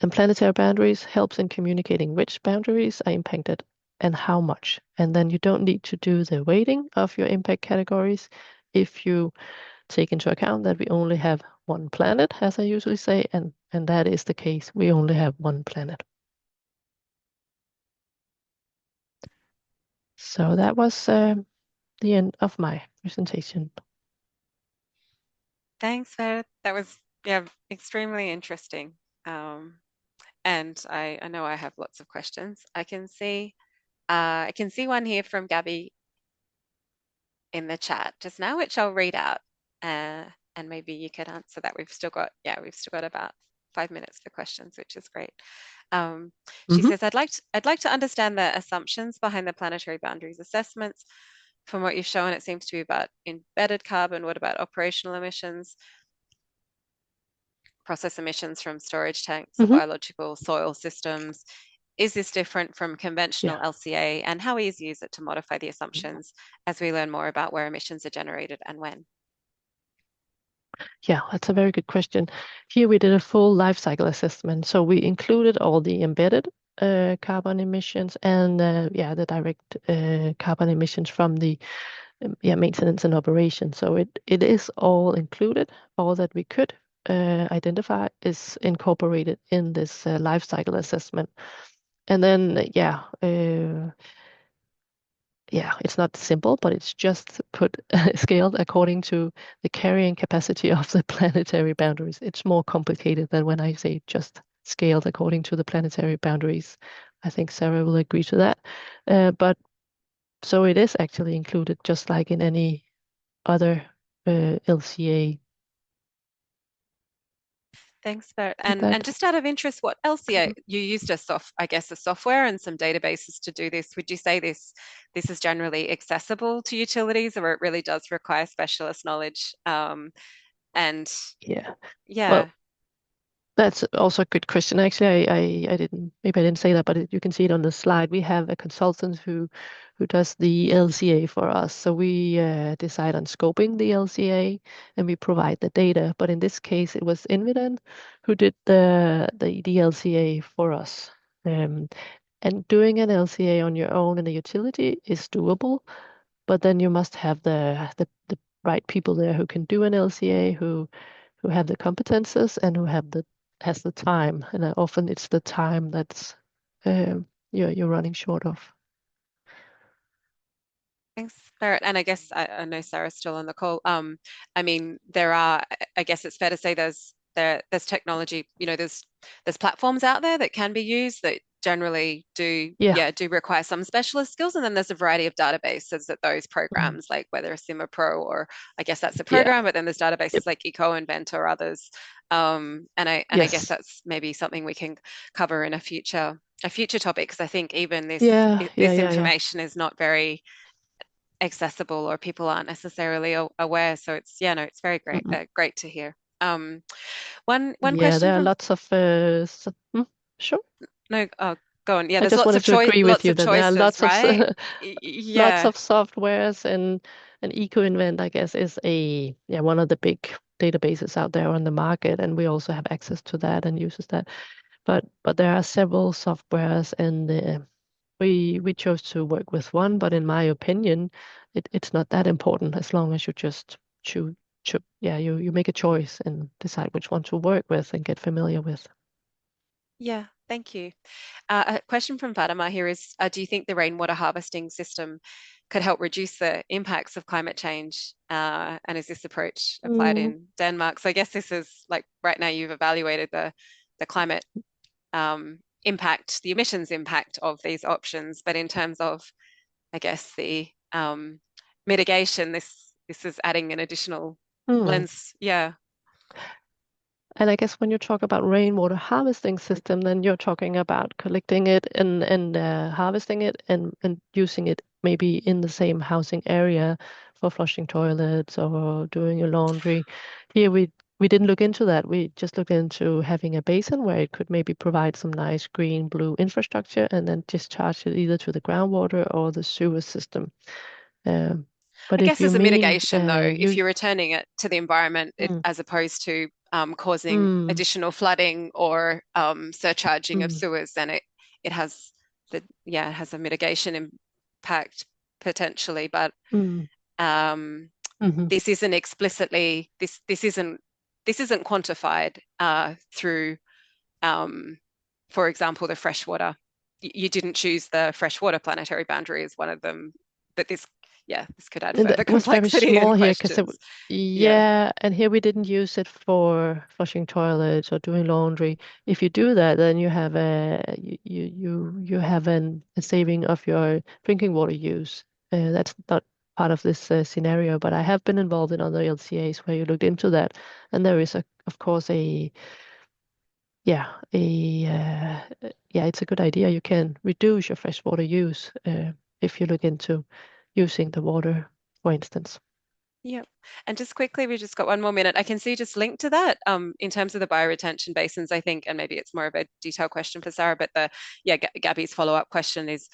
And planetary boundaries helps in communicating which boundaries are impacted and how much. And then you don't need to do the weighting of your impact categories if you take into account that we only have one planet, as I usually say, and that is the case. We only have one planet. So that was the end of my presentation. Thanks, Ver. That was extremely interesting. And I know I have lots of questions. I can see one here from Gabby in the chat just now, which I'll read out, and maybe you could answer that. We've still got about 5 minutes for questions, which is great. She says, I'd like to understand the assumptions behind the planetary boundaries assessments. From what you've shown, it seems to be about embedded carbon. What about operational emissions, process emissions from storage tanks, biological soil systems? Is this different from conventional LCA, and how easy is it to modify the assumptions as we learn more about where emissions are generated and when? Yeah, that's a very good question. Here we did a full life cycle assessment. So we included all the embedded carbon emissions and the direct carbon emissions from the maintenance and operation. So it is all included. All that we could identify is incorporated in this life cycle assessment. And then yeah, it's not simple, but it's just put scaled according to the carrying capacity of the planetary boundaries. It's more complicated than when I say just scaled according to the planetary boundaries. I think Sarah will agree to that. But so it is actually included just like in any other LCA. Thanks, Bert. Did And that just out of interest, what LCA cover? you used I guess a software and some databases to do this. Would you say this is generally accessible to utilities, or it really does require specialist knowledge? And Yeah. Well, yeah, that's also a good question. Actually, I didn't, maybe I didn't say that, but you can see it on the slide. We have a consultant who does the LCA for us. So we decide on scoping the LCA and we provide the data. But in this case, it was Inviden who did the LCA for us. Um, and doing an LCA on your own in a utility is doable, but then you must have the right people there who can do an LCA, who have the competences and who have the has the time. And often it's the time that's you're running short of. thanks, Barrett. And I guess I know Sarah's still on the call. I mean, I guess it's fair to say there's technology, there's platforms out there that can be used that generally Yeah. do require some specialist skills. And then there's a variety of databases that those Mhm. programs, like whether a Simmer Pro or I guess that's a Yeah. program, but then there's Yep. databases like EcoInvent or others. And I guess Yes. that's maybe something we can cover in a future topic, because I think even Yeah. Yeah. this Yeah. Yeah. information is not very accessible or people aren't necessarily aware. So it's yeah, no, it's very great, Mhm. great to hear. One Yeah. question There are from lots of sure. no, go on. Yeah, I there's just wanted to agree with lots you of that there are choices, lots of right? lots Yeah, of softwares and EcoInvent, I guess, is one of the big databases out there on the market, and we also have access to that and uses that. But there are several softwares, and we chose to work with one. But in my opinion, it's not that important as long as you just choose. Yeah, you make a choice and decide which one to work with and get familiar with. yeah. Thank you. A question from Fatima here is, do you think the rainwater harvesting system could help reduce the impacts of climate change? And is this approach applied Mm, in Denmark? So I guess this is like right now you've evaluated the climate impact, the emissions impact of these options. But in terms of, I guess, the mitigation, this is adding an additional mm. lens. Yeah. And I guess when you talk about rainwater harvesting system, then you're talking about collecting it and harvesting it and using it maybe in the same housing area for flushing toilets or doing your laundry. Here we didn't look into that. We just looked into having a basin where it could maybe provide some nice green blue infrastructure and then discharge it either to the groundwater or the sewer system. Um, but I if guess you as a mean mitigation, though, if use you're returning it to the environment, mm, as opposed to causing mm, additional flooding or surcharging of mm, sewers, then it has it has a mitigation impact potentially. But mm, um, mhm. this isn't explicitly this isn't quantified through, um, for example, the freshwater. You didn't choose the freshwater planetary boundary as one of them, but this could add And further it was very complexity and small here because questions. Yeah. yeah, and here we didn't use it for flushing toilets or doing laundry. If you do that, then you have you have a saving of your drinking water use. That's not part of this scenario, but I have been involved in other LCAs where you looked into that, and there is of course it's a good idea. You can reduce your freshwater use if you look into using the water, for instance. Yep. And just quickly, we just got one more minute. I can see just linked to that, in terms of the bioretention basins, I think, and maybe it's more of a detailed question for Sarah, but Gabby's follow-up question is,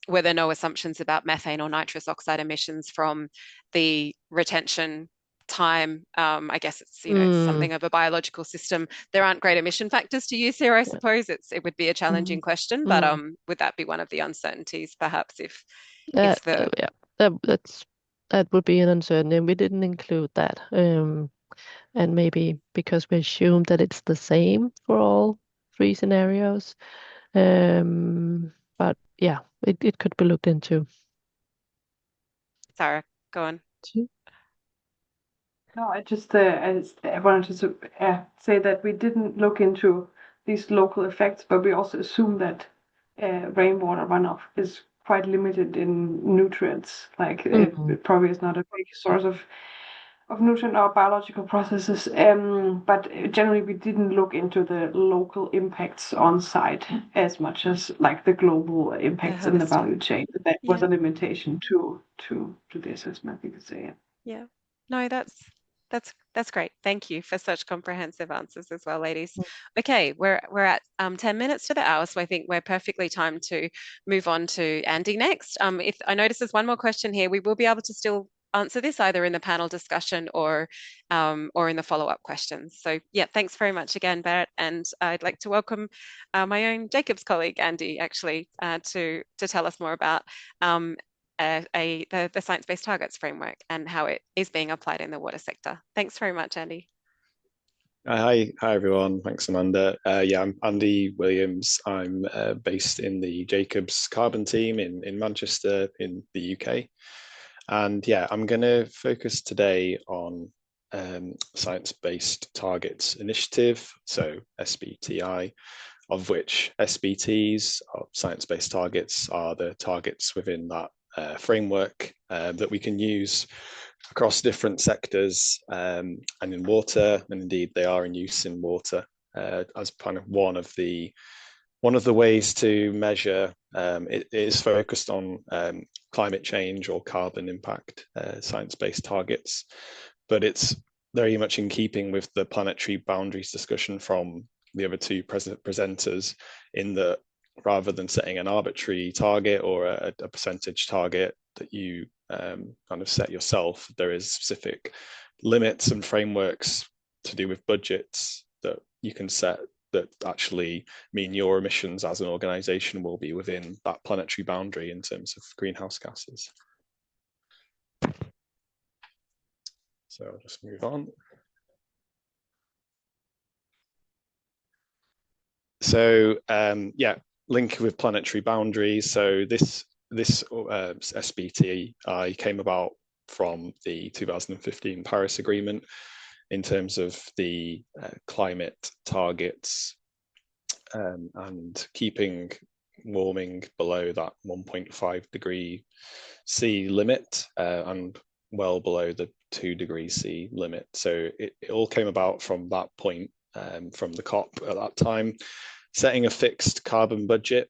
were there no assumptions about methane or nitrous oxide emissions from the retention time? I guess it's Mm, something of a biological system. There aren't great emission factors to use here, I yeah. suppose. It would be a Mm, challenging question, but mm. would that be one of the uncertainties, perhaps, if That the yeah, that would be an uncertainty, and we didn't include that. And maybe because we assumed that it's the same for all three scenarios. But yeah, it could be looked into. Sarah, go on. No, I wanted to say that we didn't look into these local effects, but we also assume that rainwater runoff is quite limited in nutrients. Like it probably is not a big source of nutrient or biological processes. But generally, we didn't look into the local impacts on site as much as like the global impacts in the holistic. value chain. That was Yeah. a limitation to the assessment, you could say. Yeah. No, that's great. Thank you for such comprehensive answers as well, ladies. Okay, we're at 10 minutes to the hour, so I think we're perfectly timed to move on to Andy next. If I notice there's one more question here, we will be able to still answer this either in the panel discussion or in the follow-up questions. So yeah, thanks very much again, Barrett. And I'd like to welcome my own Jacob's colleague, Andy, actually, to tell us more about the science-based targets framework and how it is being applied in the water sector. Thanks very much, Andy. Hi everyone. Thanks, Amanda. Yeah, I'm Andy Williams. I'm based in the Jacobs Carbon team in Manchester in the UK. And yeah, I'm going to focus today on Science-Based Targets Initiative, so SBTI, of which SBTs, science-based targets, are the targets within that framework that we can use across different sectors and in water, and indeed they are in use in water as kind of one of the ways to measure. It is focused on climate change or carbon impact science-based targets, but it's very much in keeping with the planetary boundaries discussion from the other two presenters, in that rather than setting an arbitrary target or a percentage target that you kind of set yourself, there is specific limits and frameworks to do with budgets that you can set that actually mean your emissions as an organization will be within that planetary boundary in terms of greenhouse gases. So I'll just move on. So yeah, link with planetary boundaries. So this SBTI came about from the 2015 Paris Agreement in terms of the climate targets and keeping warming below that 1.5 degree C limit and well below the 2 degrees C limit. So it all came about from that point, from the COP at that time, setting a fixed carbon budget.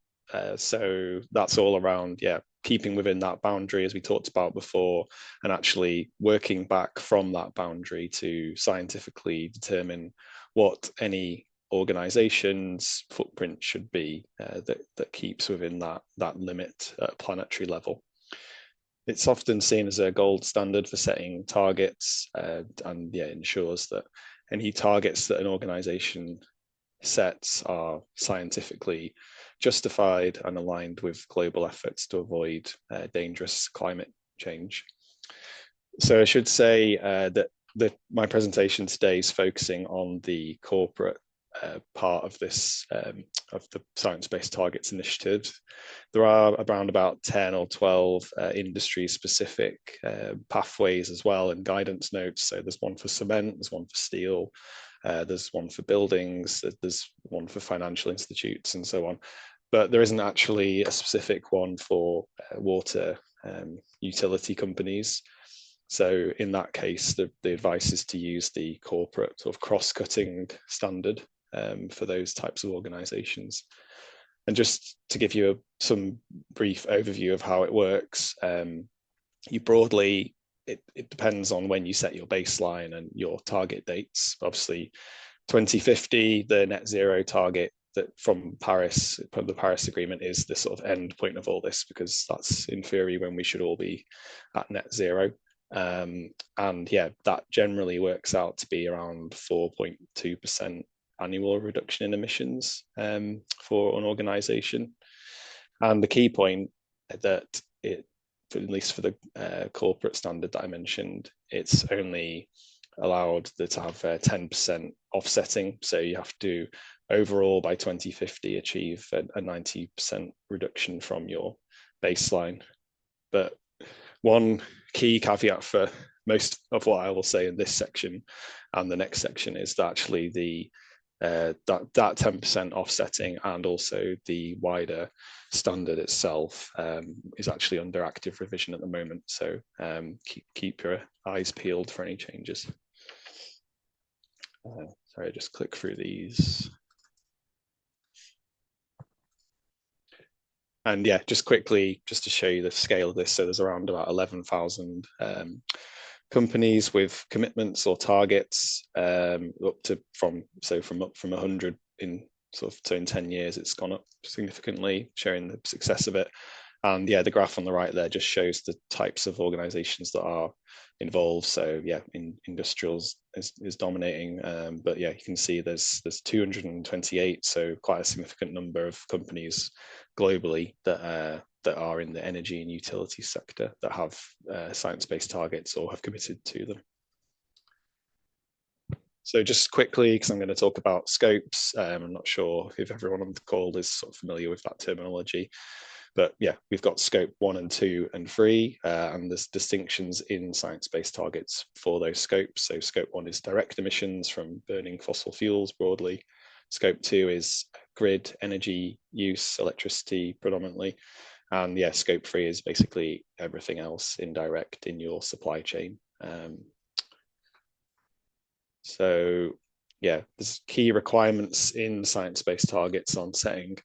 So that's all around, yeah, keeping within that boundary, as we talked about before, and actually working back from that boundary to scientifically determine what any organization's footprint should be that keeps within that limit at a planetary level. It's often seen as a gold standard for setting targets, and yeah, ensures that any targets that an organization sets are scientifically justified and aligned with global efforts to avoid dangerous climate change. So I should say that my presentation today is focusing on the corporate part of this, of the Science-Based Targets Initiative. There are around about 10 or 12 industry-specific pathways as well, and guidance notes. So there's one for cement, there's one for steel, there's one for buildings, there's one for financial institutes, and so on. But there isn't actually a specific one for water utility companies. So in that case, the advice is to use the corporate sort of cross-cutting standard for those types of organizations. And just to give you some brief overview of how it works, you broadly, it depends on when you set your baseline and your target dates. Obviously, 2050, the net zero target that from the Paris Agreement, is the sort of end point of all this, because that's in theory when we should all be at net zero. And yeah, that generally works out to be around 4.2% annual reduction in emissions for an organization. And the key point that at least for the corporate standard that I mentioned, it's only allowed to have 10% offsetting. So you have to overall by 2050 achieve a 90% reduction from your baseline. But One key caveat for most of what I will say in this section and the next section is that actually that 10% offsetting and also the wider standard itself is actually under active revision at the moment. So keep your eyes peeled for any changes. Sorry, just click through these. And yeah, just quickly, just to show you the scale of this. So there's around about 11,000 companies with commitments or targets up to from 100 in so in 10 years, it's gone up significantly, showing the success of it. And yeah, the graph on the right there just shows the types of organizations that are involved. So yeah, industrials is dominating, but yeah, you can see there's 228, so quite a significant number of companies globally that are in the energy and utility sector that have science-based targets or have committed to them. So just quickly, because I'm going to talk about scopes, I'm not sure if everyone on the call is sort of familiar with that terminology. But yeah, we've got scope 1 and 2 and 3, and there's distinctions in science-based targets for those scopes. So scope 1 is direct emissions from burning fossil fuels broadly. Scope 2 is grid energy use, electricity predominantly. And yeah, scope 3 is basically everything else indirect in your supply chain. So yeah, there's key requirements in science-based targets on setting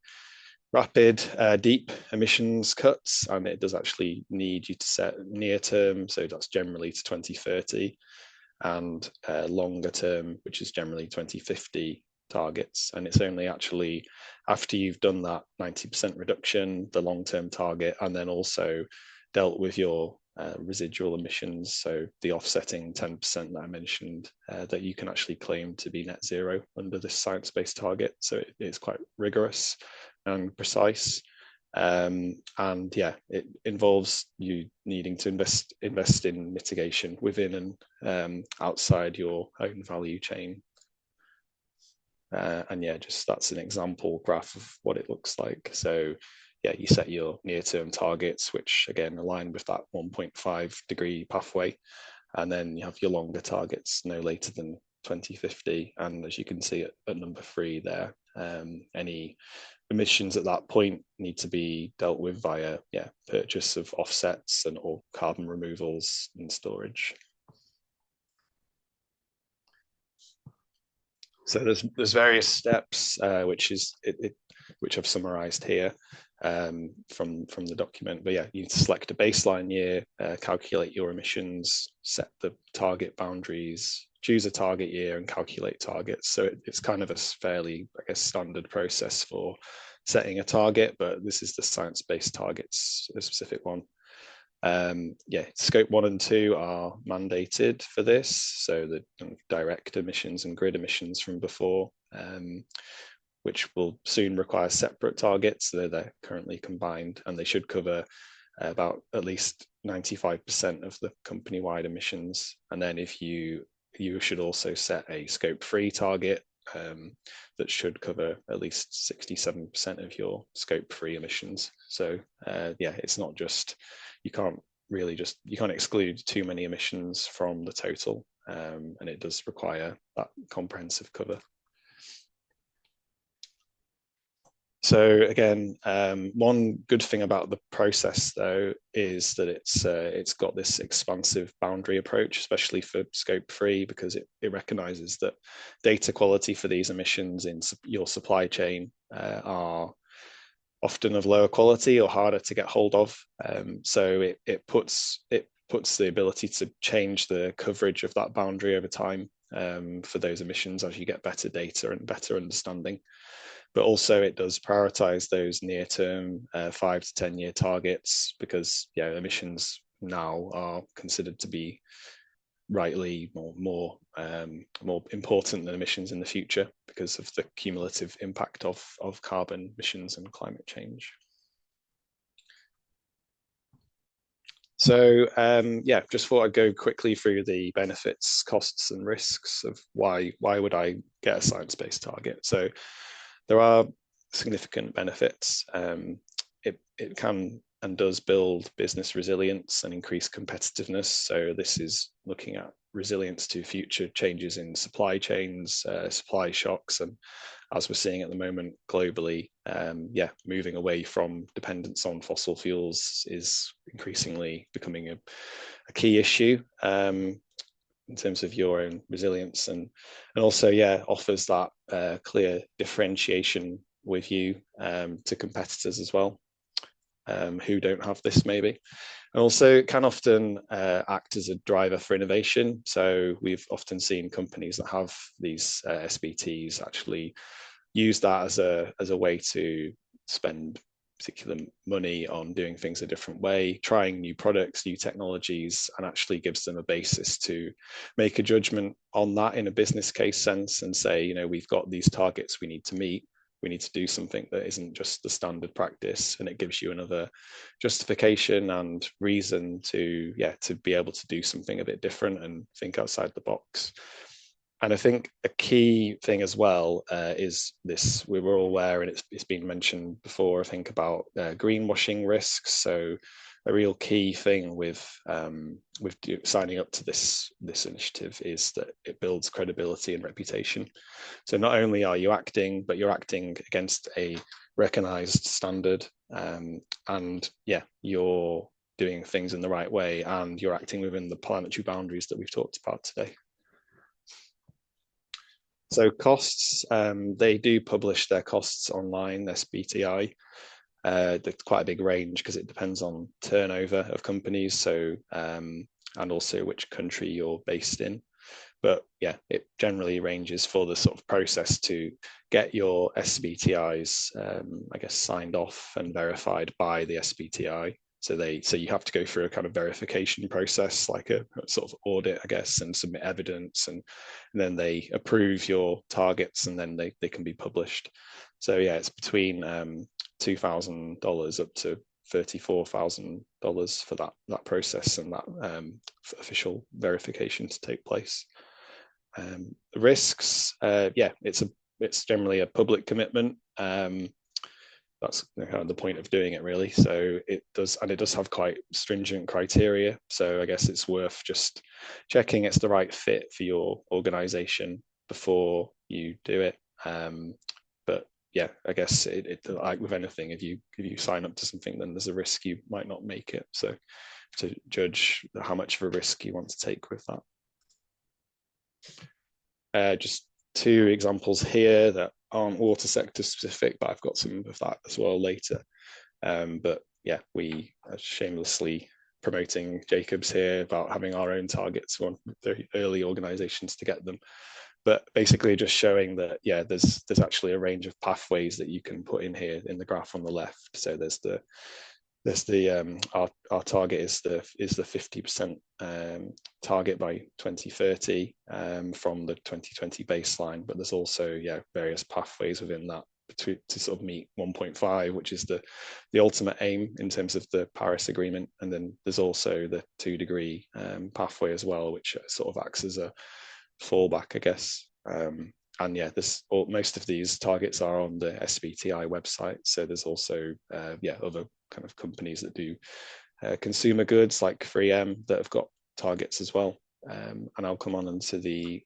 rapid, deep emissions cuts, and it does actually need you to set near term, so that's generally to 2030, and longer term, which is generally 2050 targets. And it's only actually after you've done that 90% reduction, the long-term target, and then also dealt with your residual emissions, so the offsetting 10% that I mentioned, that you can actually claim to be net zero under this science-based target. So it's quite rigorous and precise. And yeah, it involves you needing to invest in mitigation within and outside your own value chain. And yeah, just that's an example graph of what it looks like. So yeah, you set your near-term targets, which again align with that 1.5 degree pathway, and then you have your longer targets no later than 2050. And as you can see at number 3 there, any emissions at that point need to be dealt with via purchase of offsets and or carbon removals and storage. So there's various steps which I've summarized here from the document. But yeah, you need to select a baseline year, calculate your emissions, set the target boundaries, choose a target year, and calculate targets. So it's kind of a fairly, I guess, standard process for setting a target, but this is the science-based targets, a specific one. Yeah, scope 1 and 2 are mandated for this, so the direct emissions and grid emissions from before, which will soon require separate targets. So they're currently combined, and they should cover about at least 95% of the company-wide emissions. And then if you should also set a scope 3 target that should cover at least 67% of your scope 3 emissions. So yeah, it's not just, you can't exclude too many emissions from the total, and it does require that comprehensive cover. So again, one good thing about the process though is that it's got this expansive boundary approach, especially for scope 3, because it recognizes that data quality for these emissions in your supply chain are often of lower quality or harder to get hold of. So it puts the ability to change the coverage of that boundary over time for those emissions as you get better data and better understanding. But also it does prioritize those near-term 5 to 10-year targets, because emissions now are considered to be rightly more important than emissions in the future because of the cumulative impact of carbon emissions and climate change. So just thought I'd go quickly through the benefits, costs, and risks of why would I get a science-based target. So there are significant benefits. It can and does build business resilience and increase competitiveness. So this is looking at resilience to future changes in supply chains, supply shocks, and as we're seeing at the moment globally, moving away from dependence on fossil fuels is increasingly becoming a key issue in terms of your own resilience, and also offers that clear differentiation with you to competitors as well, who don't have this maybe. And also can often act as a driver for innovation. So we've often seen companies that have these SBTs actually use that as a way to spend particular money on doing things a different way, trying new products, new technologies, and actually gives them a basis to make a judgment on that in a business case sense and say, you know, we've got these targets we need to meet. We need to do something that isn't just the standard practice, and it gives you another justification and reason to be able to do something a bit different and think outside the box. And I think a key thing as well is this, we were all aware, and it's been mentioned before, I think, about greenwashing risks. So a real key thing with signing up to this initiative is that it builds credibility and reputation. So not only are you acting, but you're acting against a recognized standard, and you're doing things in the right way, and you're acting within the planetary boundaries that we've talked about today. So costs, they do publish their costs online, SBTI. There's quite a big range because it depends on turnover of companies, so and also which country you're based in. But yeah, it generally ranges for the sort of process to get your SBTIs, I guess, signed off and verified by the SBTI. So you have to go through a kind of verification process, like a sort of audit, I guess, and submit evidence, and then they approve your targets, and then they can be published. So yeah, it's between $2,000 up to $34,000 for that process and that official verification to take place. The risks, it's generally a public commitment. That's kind of the point of doing it, really. So it does have quite stringent criteria. So I guess it's worth just checking it's the right fit for your organization before you do it. But yeah, I guess it like with anything, if you sign up to something, then there's a risk you might not make it. So to judge how much of a risk you want to take with that. Just two examples here that aren't water sector specific, but I've got some of that as well later. But yeah, we are shamelessly promoting Jacobs here about having our own targets. We want very early organizations to get them. But basically just showing that, yeah, there's actually a range of pathways that you can put in here in the graph on the left. So there's our target is the 50% target by 2030 from the 2020 baseline, but there's also various pathways within that to sort of meet 1.5, which is the ultimate aim in terms of the Paris Agreement, and then there's also the 2-degree pathway as well, which sort of acts as a fallback, I guess. And yeah, most of these targets are on the SBTI website. So there's also other kind of companies that do consumer goods like 3M that have got targets as well. And I'll come on into the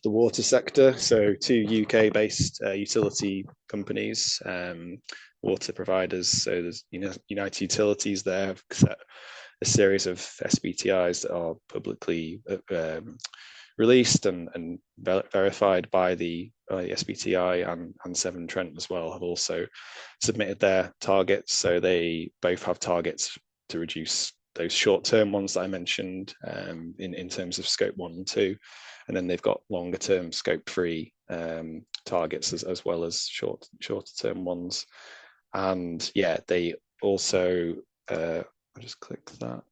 water sector. So 2 UK-based utility companies, water providers. So there's United Utilities there have set a series of SBTIs that are publicly released and verified by the SBTI, and Severn Trent as well have also submitted their targets. So they both have targets to reduce those short-term ones that I mentioned in terms of scope 1 and 2, and then they've got longer-term scope 3 targets as well as shorter-term ones. And yeah, they also I'll just click that.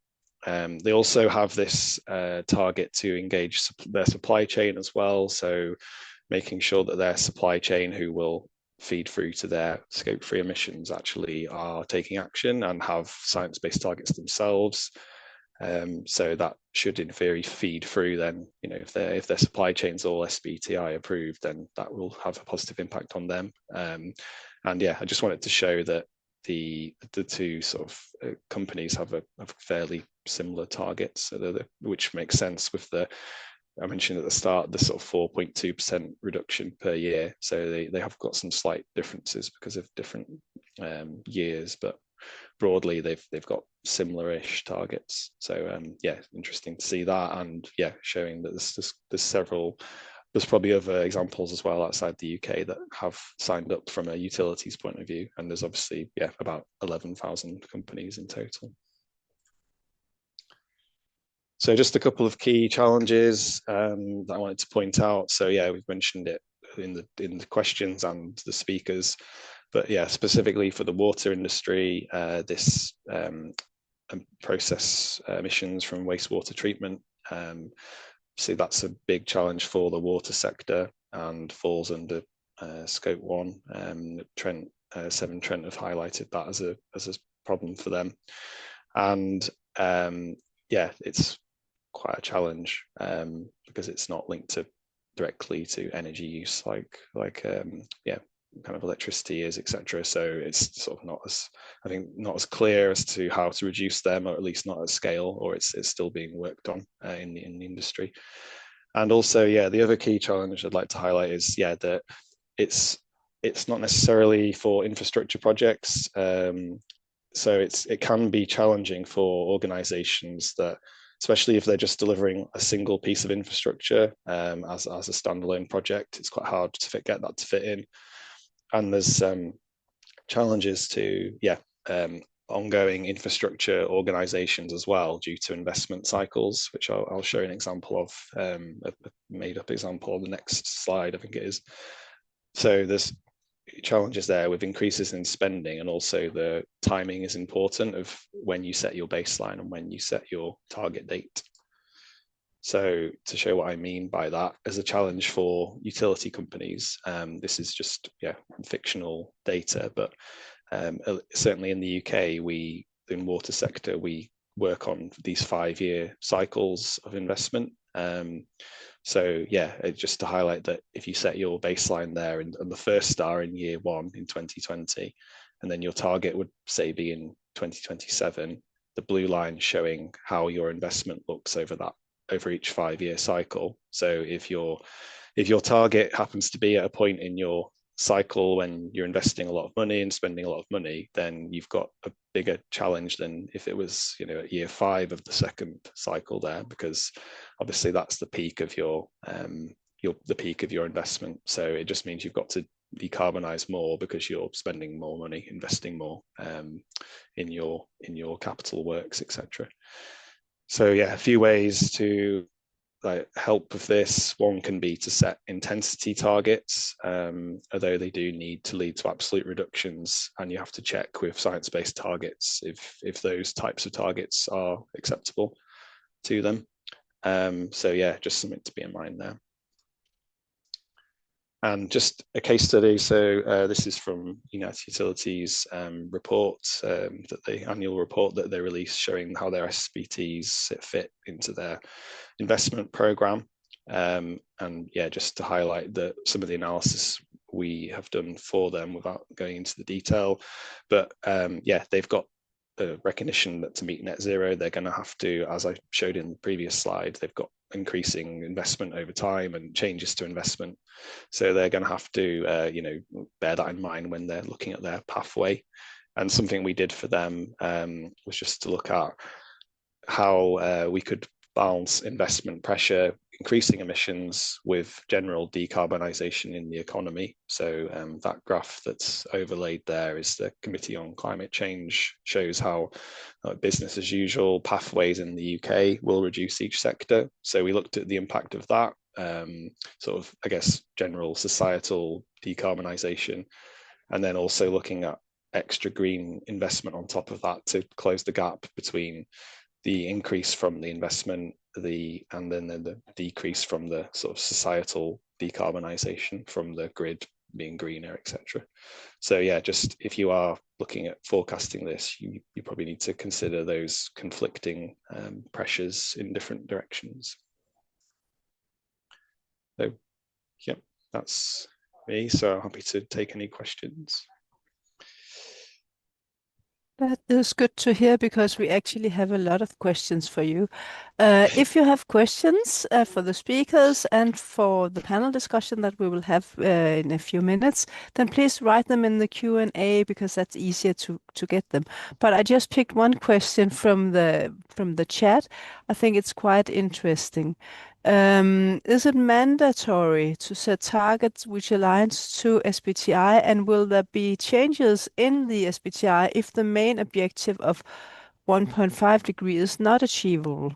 They also have this target to engage their supply chain as well. So making sure that their supply chain, who will feed through to their scope 3 emissions, actually are taking action and have science-based targets themselves. So that should in theory feed through then, if their supply chain's all SBTI approved, then that will have a positive impact on them. And yeah, I just wanted to show that the two sort of companies have a fairly similar targets, which makes sense with I mentioned at the start, the sort of 4.2% reduction per year. So they have got some slight differences because of different years, but broadly they've got similar-ish targets. So yeah, interesting to see that, and yeah, showing that there's probably other examples as well outside the UK that have signed up from a utilities point of view, and there's obviously about 11,000 companies in total. So just a couple of key challenges that I wanted to point out. So yeah, we've mentioned it in the questions and the speakers, but yeah, specifically for the water industry, this process emissions from wastewater treatment. So that's a big challenge for the water sector and falls under scope 1. Severn Trent have highlighted that as a problem for them, and yeah, it's quite a challenge because it's not linked directly to energy use like yeah, kind of electricity is, etc. So it's sort of not as clear as to how to reduce them, or at least not at scale, or it's still being worked on in the industry. And also, yeah, the other key challenge I'd like to highlight is that it's not necessarily for infrastructure projects. So it can be challenging for organizations that, especially if they're just delivering a single piece of infrastructure as a standalone project, it's quite hard to get that to fit in. And there's challenges to ongoing infrastructure organizations as well, due to investment cycles, which I'll show an example of, a made-up example on the next slide, I think it is. So there's challenges there with increases in spending, and also the timing is important of when you set your baseline and when you set your target date. So to show what I mean by that, as a challenge for utility companies, this is just fictional data, but certainly in the UK, in water sector, we work on these 5-year cycles of investment. So yeah, just to highlight that if you set your baseline there and the first star in year 1 in 2020, and then your target would say be in 2027, the blue line showing how your investment looks over each 5-year cycle. So if your target happens to be at a point in your cycle when you're investing a lot of money and spending a lot of money, then you've got a bigger challenge than if it was at year 5 of the second cycle there, because obviously that's the peak of your investment. So it just means you've got to decarbonize more because you're spending more money, investing more in your capital works, etc. So yeah, a few ways to help with this. One can be to set intensity targets, although they do need to lead to absolute reductions, and you have to check with science-based targets if those types of targets are acceptable to them. So yeah, just something to be in mind there. And just a case study. So this is from United Utilities report, the annual report that they released, showing how their SBTs fit into their investment program. And yeah, just to highlight that some of the analysis we have done for them without going into the detail. But yeah, they've got the recognition that to meet net zero, they're going to have to, as I showed in the previous slide, they've got increasing investment over time and changes to investment. So they're going to have to, bear that in mind when they're looking at their pathway. And something we did for them was just to look at how we could balance investment pressure, increasing emissions, with general decarbonisation in the economy. So that graph that's overlaid there is the Committee on Climate Change, shows how business as usual pathways in the UK will reduce each sector. So we looked at the impact of that, sort of, I guess, general societal decarbonisation, and then also looking at extra green investment on top of that to close the gap between the increase from the investment, and then the decrease from the sort of societal decarbonisation from the grid being greener, etc. So yeah, just if you are looking at forecasting this, you probably need to consider those conflicting pressures in different directions. So yeah, that's me. So happy to take any questions. That is good to hear because we actually have a lot of questions for you. If you have questions for the speakers and for the panel discussion that we will have in a few minutes, then please write them in the Q&A because that's easier to get them. But I just picked one question from the chat. I think it's quite interesting. Is it mandatory to set targets which aligns to SBTI, and will there be changes in the SBTI if the main objective of 1.5 degree is not achievable?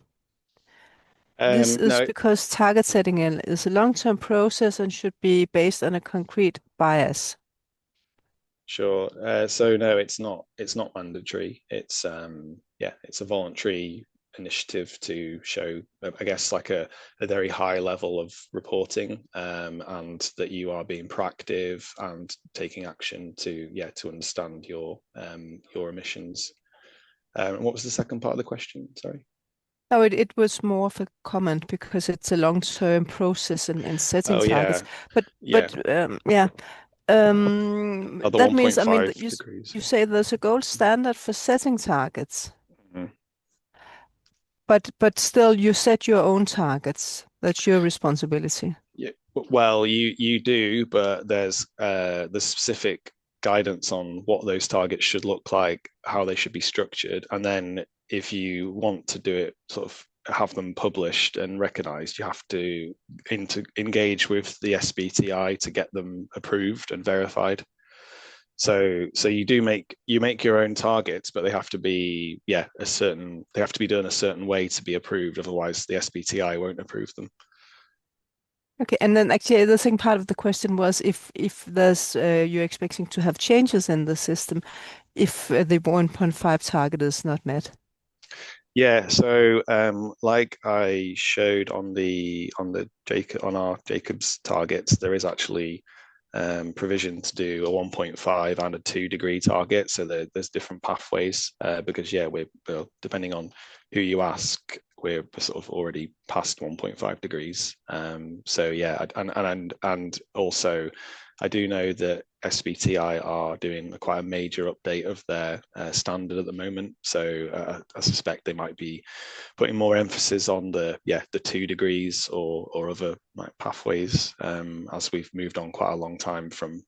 This is No, because target setting is a long-term process and should be based on a concrete bias. sure. So no, it's not. It's not mandatory. It's yeah, it's a voluntary initiative to show, I guess, like a very high level of reporting, and that you are being proactive and taking action to to understand your emissions. What was the second part of the question? Sorry. No, it was more of a comment because it's a long-term process in setting Oh targets. yeah, But yeah. yeah, Other that means, I mean, 1.5 degrees. you say there's a gold standard for setting targets, Mhm. but still you set your own targets. That's your responsibility. Yeah, well, you do, but there's specific guidance on what those targets should look like, how they should be structured, and then if you want to do it, sort of have them published and recognized, you have to engage with the SBTI to get them approved and verified. So you make your own targets, but they have to be they have to be done a certain way to be approved. Otherwise, the SBTI won't approve them. Okay, and then actually the second part of the question was if there's you're expecting to have changes in the system if the 1.5 target is not met. Yeah, so like I showed on the Jacob on our Jacob's targets, there is actually provision to do a 1.5 and a 2 degree target. So there's different pathways because we're depending on who you ask, we're sort of already past 1.5 degrees. So yeah, and also I do know that SBTI are doing quite a major update of their standard at the moment. So I suspect they might be putting more emphasis on the 2 degrees or other like pathways as we've moved on quite a long time from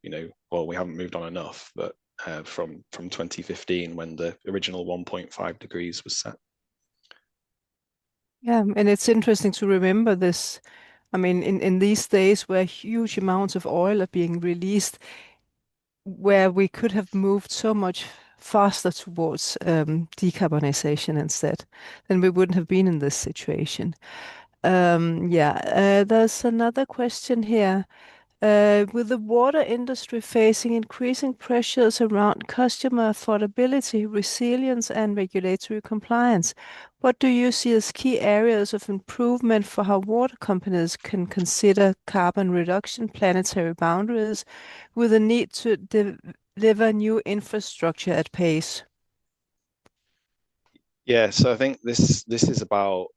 well, we haven't moved on enough, but from 2015 when the original 1.5 degrees was set. Yeah, and it's interesting to remember this. I mean, in these days where huge amounts of oil are being released, where we could have moved so much faster towards decarbonization instead, then we wouldn't have been in this situation. There's another question here. With the water industry facing increasing pressures around customer affordability, resilience, and regulatory compliance, what do you see as key areas of improvement for how water companies can consider carbon reduction planetary boundaries with a need to deliver new infrastructure at pace? Yeah, so I think this is about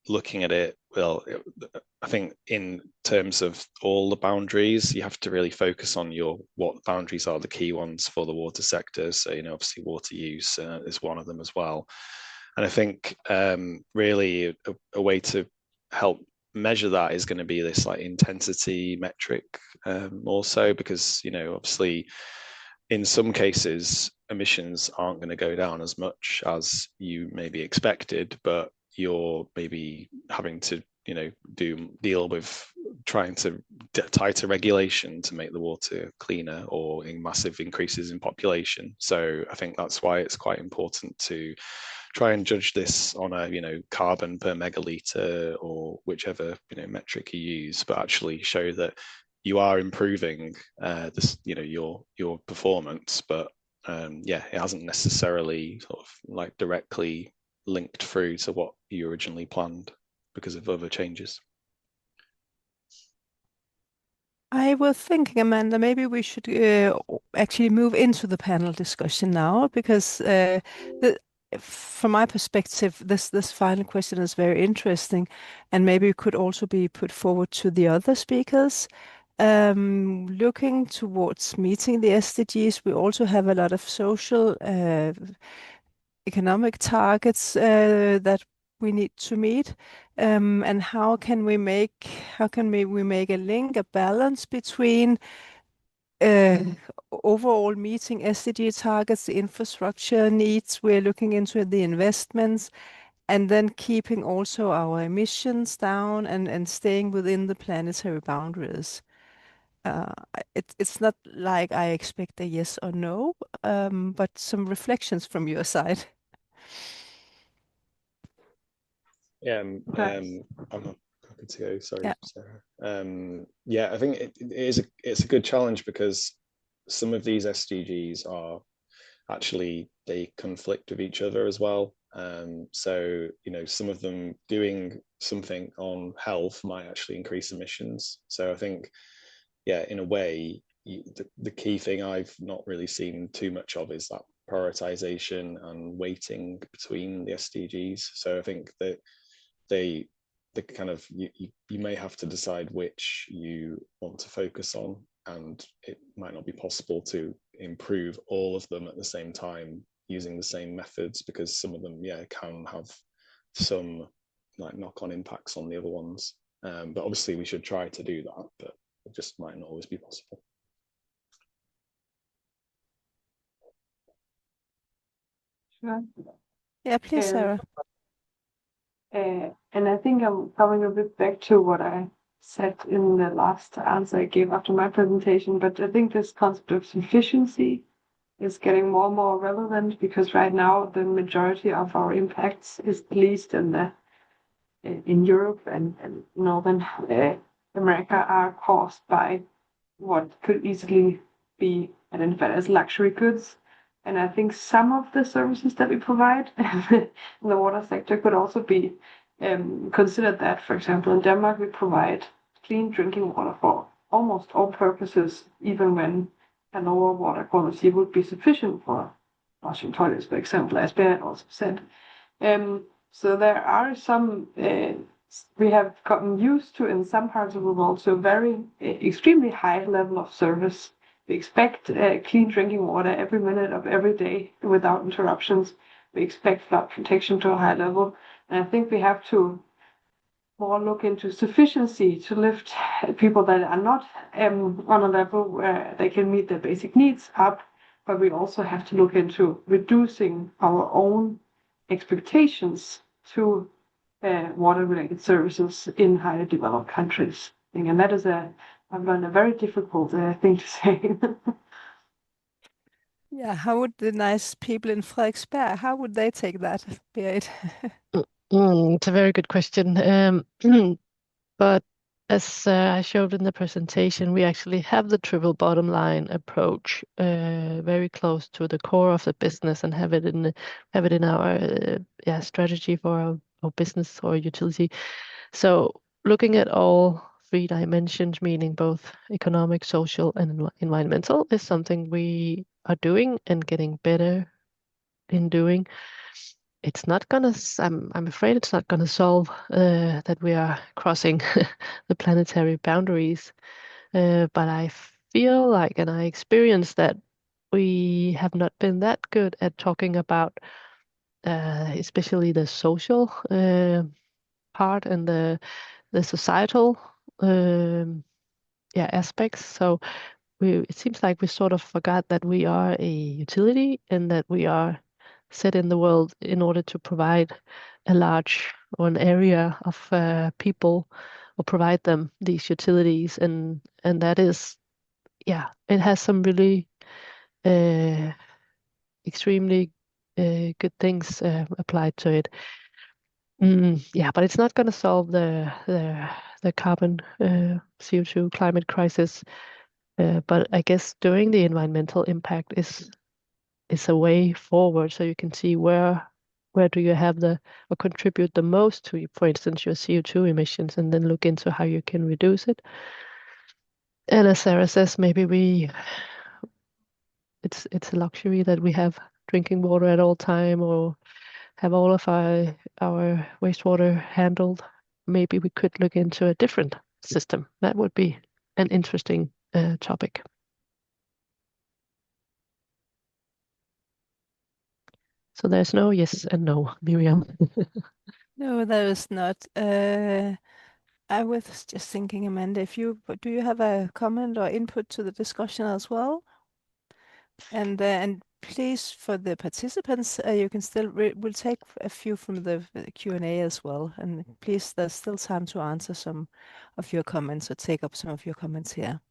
looking at it, well, I think in terms of all the boundaries, you have to really focus on what boundaries are the key ones for the water sector. So, obviously water use is one of them as well. And I think really a way to help measure that is going to be this like intensity metric also, because, obviously in some cases, emissions aren't going to go down as much as you maybe expected, but you're maybe having to, deal with trying to tighter regulation to make the water cleaner or in massive increases in population. So I think that's why it's quite important to try and judge this on a, carbon per megaliter or whichever, metric you use, but actually show that you are improving this, your performance, but it hasn't necessarily sort of like directly linked through to what you originally planned because of other changes. I was thinking, Amanda, maybe we should actually move into the panel discussion now because the, from my perspective, this final question is very interesting, and maybe it could also be put forward to the other speakers. Looking towards meeting the SDGs, we also have a lot of social, economic targets that we need to meet. And how can we make a link, a balance between uh, overall meeting SDG targets, the infrastructure needs, we're looking into the investments, and then keeping also our emissions down and staying within the planetary boundaries. It's not like I expect a yes or no, but some reflections from your side. Yeah, Nice. I'm happy to go. Sorry, Yeah. Sarah. Yeah, I think it's a good challenge because some of these SDGs are actually they conflict with each other as well. So some of them doing something on health might actually increase emissions. So I think, yeah, in a way, the key thing I've not really seen too much of is that prioritization and weighting between the SDGs. So I think that they the kind of you may have to decide which you want to focus on, and it might not be possible to improve all of them at the same time using the same methods, because some of them, yeah, can have some like knock-on impacts on the other ones. But obviously we should try to do that, but it just might not always be possible. Sure. Yeah, please, Um, Sarah. and I think I'm coming a bit back to what I said in the last answer I gave after my presentation, but I think this concept of sufficiency is getting more and more relevant, because right now the majority of our impacts is at least in Europe and Northern America are caused by what could easily be identified as luxury goods. And I think some of the services that we provide in the water sector could also be considered that. For example, in Denmark, we provide clean drinking water for almost all purposes, even when a lower water quality would be sufficient for washing toilets, for example, as Berit also said. So there are some we have gotten used to in some parts of the world to a very extremely high level of service. We expect clean drinking water every minute of every day without interruptions. We expect flood protection to a high level, and I think we have to more look into sufficiency to lift people that are not on a level where they can meet their basic needs up, but we also have to look into reducing our own expectations to water-related services in highly developed countries. And that is I've learned a very difficult thing to say. Yeah, how would the nice people in Frederiksberg, how would they take that, Berit? It's a very good question. But as I showed in the presentation, we actually have the triple bottom line approach very close to the core of the business, and have it in our strategy for our business or utility. So looking at all three dimensions, meaning both economic, social, and environmental, is something we are doing and getting better in doing. It's not gonna, I'm afraid it's not gonna solve that we are crossing the planetary boundaries. But I feel like, and I experience that we have not been that good at talking about, especially the social part and the societal aspects. So it seems like we sort of forgot that we are a utility, and that we are set in the world in order to provide a large or an area of people, or provide them these utilities, and that is, it has some really uh, extremely good things applied to it. But it's not going to solve the carbon CO2 climate crisis. But I guess doing the environmental impact is a way forward, so you can see where do you have or contribute the most to, for instance, your CO2 emissions, and then look into how you can reduce it. And as Sarah says, maybe it's a luxury that we have drinking water at all time, or have all of our wastewater handled. Maybe we could look into a different system. That would be an interesting topic. So there's no yes and no, Miriam. No, there is not. I was just thinking, Amanda, do you have a comment or input to the discussion as well? And please, for the participants, you can still we'll take a few from the Q&A as well. And please, there's still time to answer some of your comments or take up some of your comments here.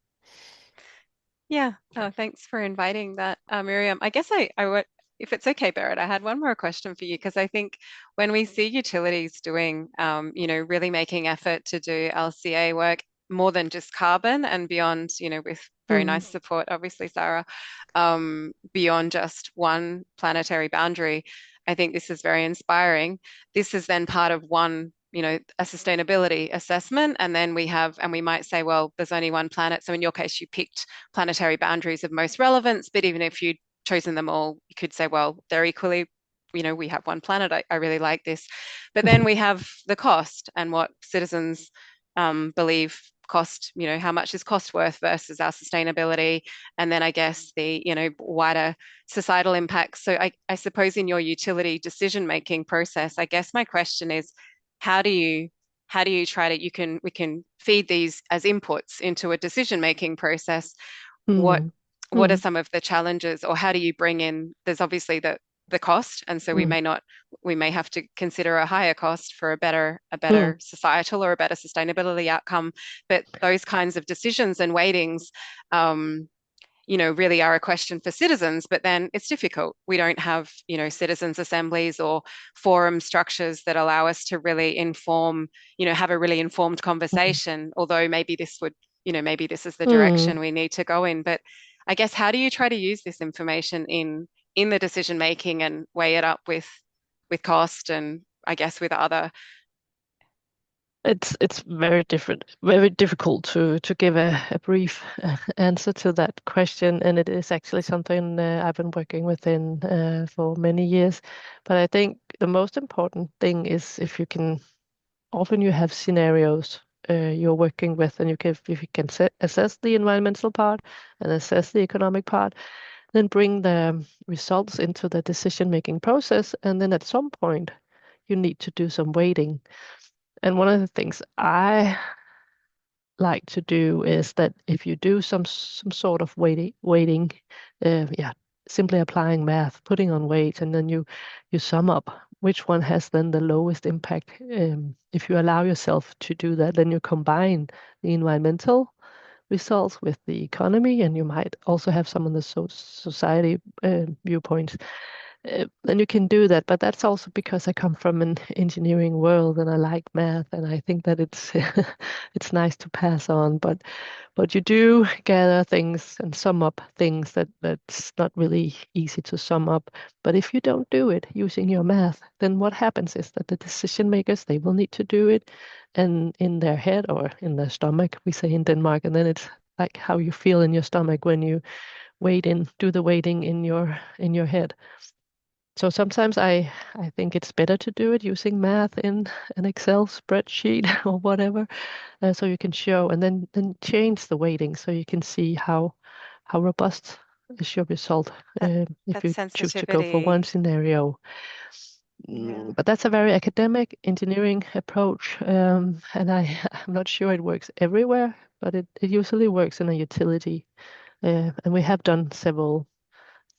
Yeah, thanks for inviting that, Miriam. I guess I would, if it's okay, Berit, I had one more question for you because I think when we see utilities doing, really making effort to do LCA work more than just carbon and beyond, with very nice support, obviously, Sarah, beyond just one planetary boundary, I think this is very inspiring. This is then part of one a sustainability assessment, and then we might say, well, there's only one planet. So in your case, you picked planetary boundaries of most relevance, but even if you'd chosen them all, you could say, well, they're equally, we have one planet. I really like this. But then we have the cost and what citizens believe cost, how much is cost worth versus our sustainability. And then I guess the, wider societal impacts. So I suppose in your utility decision-making process, I guess my question is, how do you try to we can feed these as inputs into a decision-making process. What Mm. what are Mm. some of the challenges, or how do you bring in, there's obviously the cost, and so Mm. we may have to consider a higher cost for a better Mm. societal or a better sustainability outcome. But those kinds of decisions and weightings really are a question for citizens, but then it's difficult. We don't have, citizens' assemblies or forum structures that allow us to really inform, have a really informed conversation, although maybe this would, maybe this is the Mm. direction we need to go in. But I guess, how do you try to use this information in the decision making and weigh it up with cost and I guess with other. It's very difficult to give a brief answer to that question, and it is actually something I've been working within for many years. But I think the most important thing is if you can, often you have scenarios you're working with, and if you can assess the environmental part and assess the economic part, then bring the results into the decision-making process, and then at some point you need to do some weighting. And one of the things I like to do is that if you do some sort of weighting, yeah, simply applying math, putting on weight, and then you sum up which one has then the lowest impact. If you allow yourself to do that, then you combine the environmental results with the economy, and you might also have some of the society viewpoints. Then you can do that, but that's also because I come from an engineering world and I like math, and I think that it's it's nice to pass on. But you do gather things and sum up things that's not really easy to sum up. But if you don't do it using your math, then what happens is that the decision makers, they will need to do it, and in their head or in their stomach, we say in Denmark, and then it's like how you feel in your stomach when you do the weighting in your head. So sometimes I think it's better to do it using math in an Excel spreadsheet or whatever, so you can show and then change the weighting so you can see how robust is your result that if that you choose to go for sensitivity. one scenario. Yeah. But that's a very academic engineering approach, and I'm not sure it works everywhere, but it usually works in a utility. And we have done several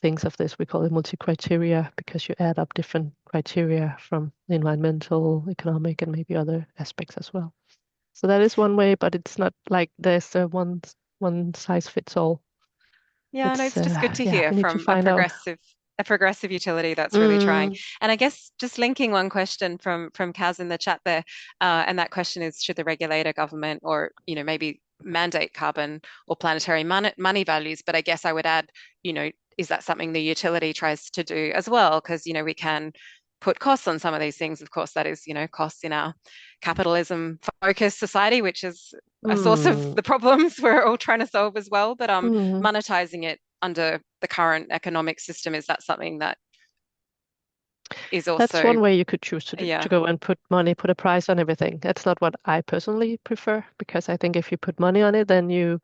things of this. We call it multi-criteria because you add up different criteria from the environmental, economic, and maybe other aspects as well. So that is one way, but it's not like there's a one size fits all. Yeah, and It's it's just good to yeah, hear we need to from a find out. progressive utility that's really trying. Mm. And I guess just linking one question from Kaz in the chat there, and that question is, should the regulator, government, or maybe mandate carbon or planetary money values? But I guess I would add, is that something the utility tries to do as well? Because we can put costs on some of these things. Of course, that is costs in our capitalism focused society, which is a source of Mm. the problems we're all trying to solve as well. But Mm. monetizing it under the current economic system, is that something that is That's also, one way you could choose to yeah. to go and put a price on everything. That's not what I personally prefer, because I think if you put money on it, then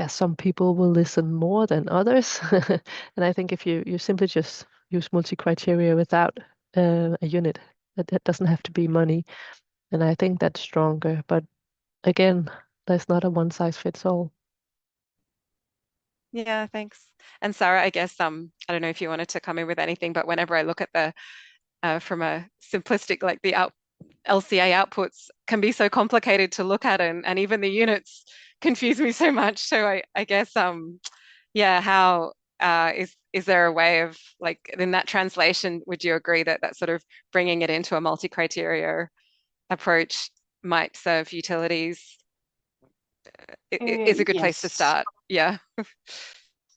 some people will listen more than others. And I think if you simply just use multi-criteria without a unit, that doesn't have to be money, and I think that's stronger. But again, there's not a one size fits all. Yeah, thanks. And Sarah, I guess I don't know if you wanted to come in with anything, but whenever I look at the from a simplistic, like the LCA outputs can be so complicated to look at, and even the units confuse me so much. So I guess yeah, how is there a way of, like, in that translation, would you agree that that sort of bringing it into a multi-criteria approach might serve utilities is a good place to Yes, start? Yeah.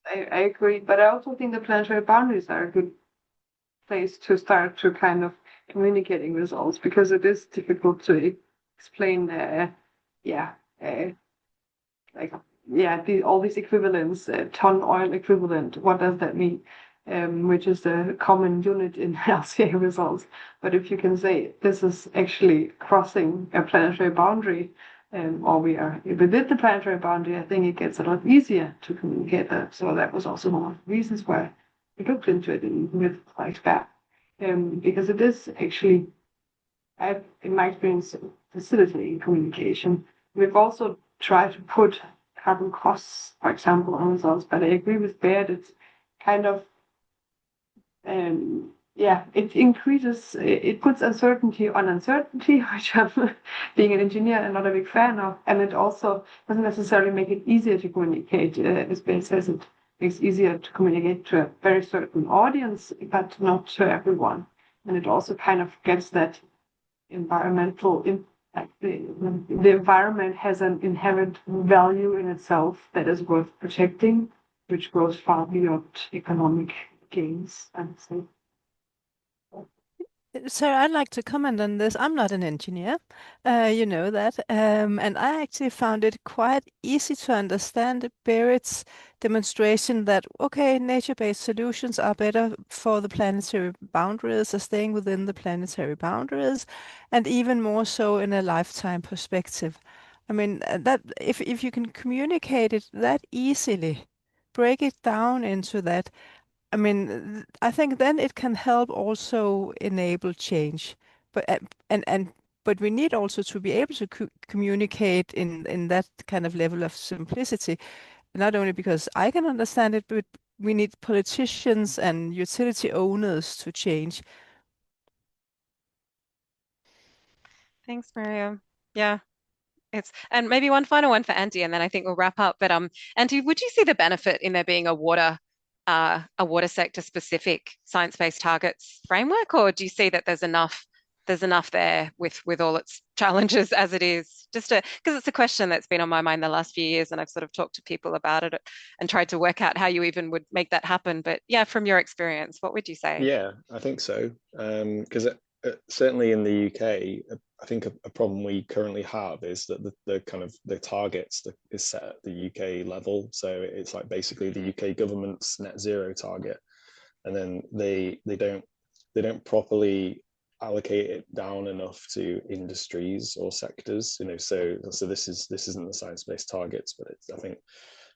I agree. But I also think the planetary boundaries are a good place to start to kind of communicating results, because it is difficult to explain, yeah, like all these equivalents, ton oil equivalent. What does that mean? Which is the common unit in LCA results. But if you can say this is actually crossing a planetary boundary, or we are within the planetary boundary, I think it gets a lot easier to communicate that. So that was also one of the reasons why we looked into it with like that, because it is actually, I've, in my experience, facilitating communication. We've also tried to put carbon costs, for example, on results, but I agree with Bear that it's kind of, it increases, it puts uncertainty on uncertainty, which I'm, being an engineer, and not a big fan of, and it also doesn't necessarily make it easier to communicate. As Bear says, it makes it easier to communicate to a very certain audience, but not to everyone. And it also kind of gets that environmental impact. The environment has an inherent value in itself that is worth protecting, which goes far beyond economic gains, I would say. So I'd like to comment on this. I'm not an engineer, you know that, and I actually found it quite easy to understand Barrett's demonstration that, okay, nature-based solutions are better for the planetary boundaries, are staying within the planetary boundaries, and even more so in a lifetime perspective. I mean, that if you can communicate it that easily, break it down into that. I mean, I think then it can help also enable change. But and but we need also to be able to communicate in that kind of level of simplicity, not only because I can understand it, but we need politicians and utility owners to change. Thanks, Miriam. Yeah. And maybe one final one for Andy, and then I think we'll wrap up. But Andy, would you see the benefit in there being a water sector specific science-based targets framework, or do you see that there's enough there with all its challenges as it is? Just because it's a question that's been on my mind the last few years, and I've sort of talked to people about it and tried to work out how you even would make that happen. But yeah, from your experience, what would you say? Yeah, I think so. Because certainly in the UK, I think a problem we currently have is that the kind of the targets that is set at the UK level. So it's like basically the UK government's net zero target, and then they don't properly allocate it down enough to industries or sectors. So this isn't the science-based targets, but I think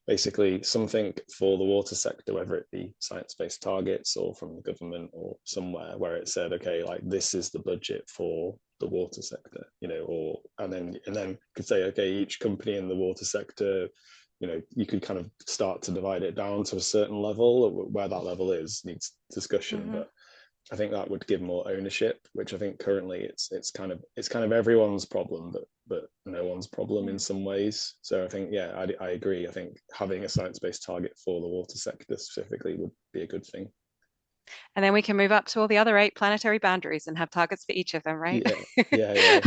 basically something for the water sector, whether it be science-based targets or from the government or somewhere, where it said, okay, like this is the budget for the water sector, or and then could say, okay, each company in the water sector, you could kind of start to divide it down to a certain level. Where that level is needs discussion, Hmm. but I think that would give more ownership, which I think currently it's kind of everyone's problem, but no one's problem in Yeah. some ways. So I think, yeah, I agree. I think having a science-based target for the water sector specifically would be a good thing. And then we can move up to all the other 8 planetary boundaries and have targets for each of them, right? Yeah,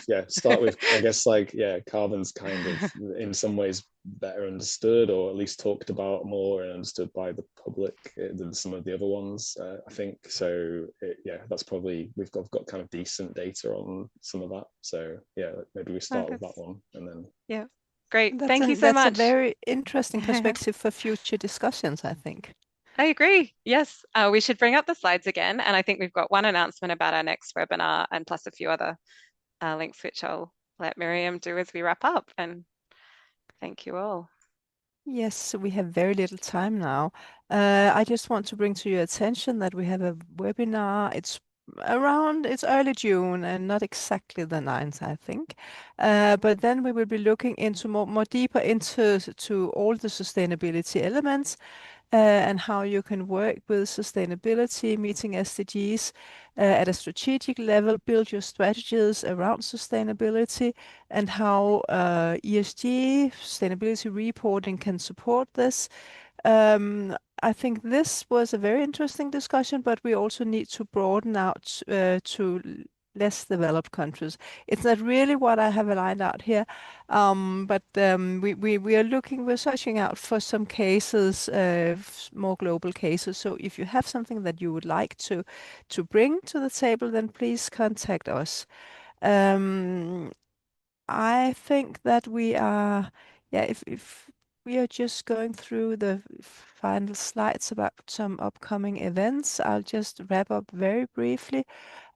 yeah. Start with I guess, like, yeah, carbon's kind of in some ways better understood, or at least talked about more and understood by the public than some of the other ones. I think so. Yeah, that's probably we've got kind of decent data on some of that. So yeah, maybe we Oh, start with that that's, one and then. yeah, great. That's Thank you an so that's a much. very interesting perspective for future discussions, I think. I agree. Yes, we should bring up the slides again. And I think we've got one announcement about our next webinar and plus a few other links, which I'll let Miriam do as we wrap up. And thank you all. Yes, so we have very little time now. I just want to bring to your attention that we have a webinar. It's early June and not exactly the 9th, I think. But then we will be looking into more deeper into all the sustainability elements and how you can work with sustainability, meeting SDGs at a strategic level, build your strategies around sustainability, and how ESG, sustainability reporting, can support this. I think this was a very interesting discussion, but we also need to broaden out to less developed countries. It's not really what I have lined out here, but we're searching out for some cases, more global cases. So if you have something that you would like to bring to the table, then please contact us. Um, I think that we are, yeah, if we are just going through the final slides about some upcoming events, I'll just wrap up very briefly.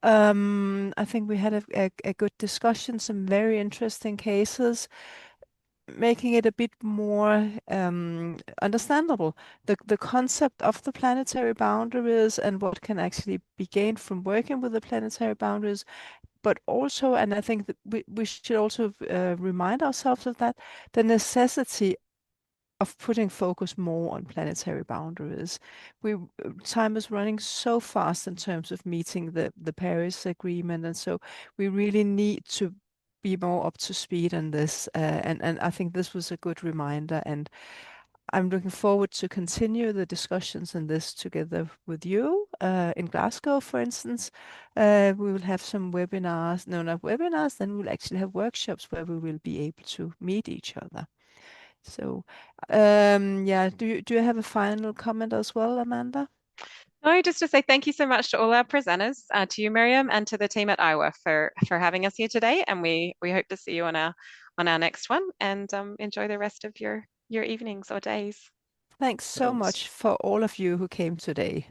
I think we had a good discussion, some very interesting cases, making it a bit more understandable. The concept of the planetary boundaries and what can actually be gained from working with the planetary boundaries, but also, and I think that we should also remind ourselves of that, the necessity of putting focus more on planetary boundaries. Time is running so fast in terms of meeting the Paris Agreement, and so we really need to be more up to speed on this. And I think this was a good reminder, and I'm looking forward to continue the discussions on this together with you in Glasgow, for instance. We will have some webinars, no, not webinars, then we'll actually have workshops where we will be able to meet each other. So, yeah, do you have a final comment as well, Amanda? No, just to say thank you so much to all our presenters, to you, Miriam, and to the team at IWA for having us here today. And we hope to see you on our next one. And enjoy the rest of your evenings or days. Thanks so Thanks. much for all of you who came today.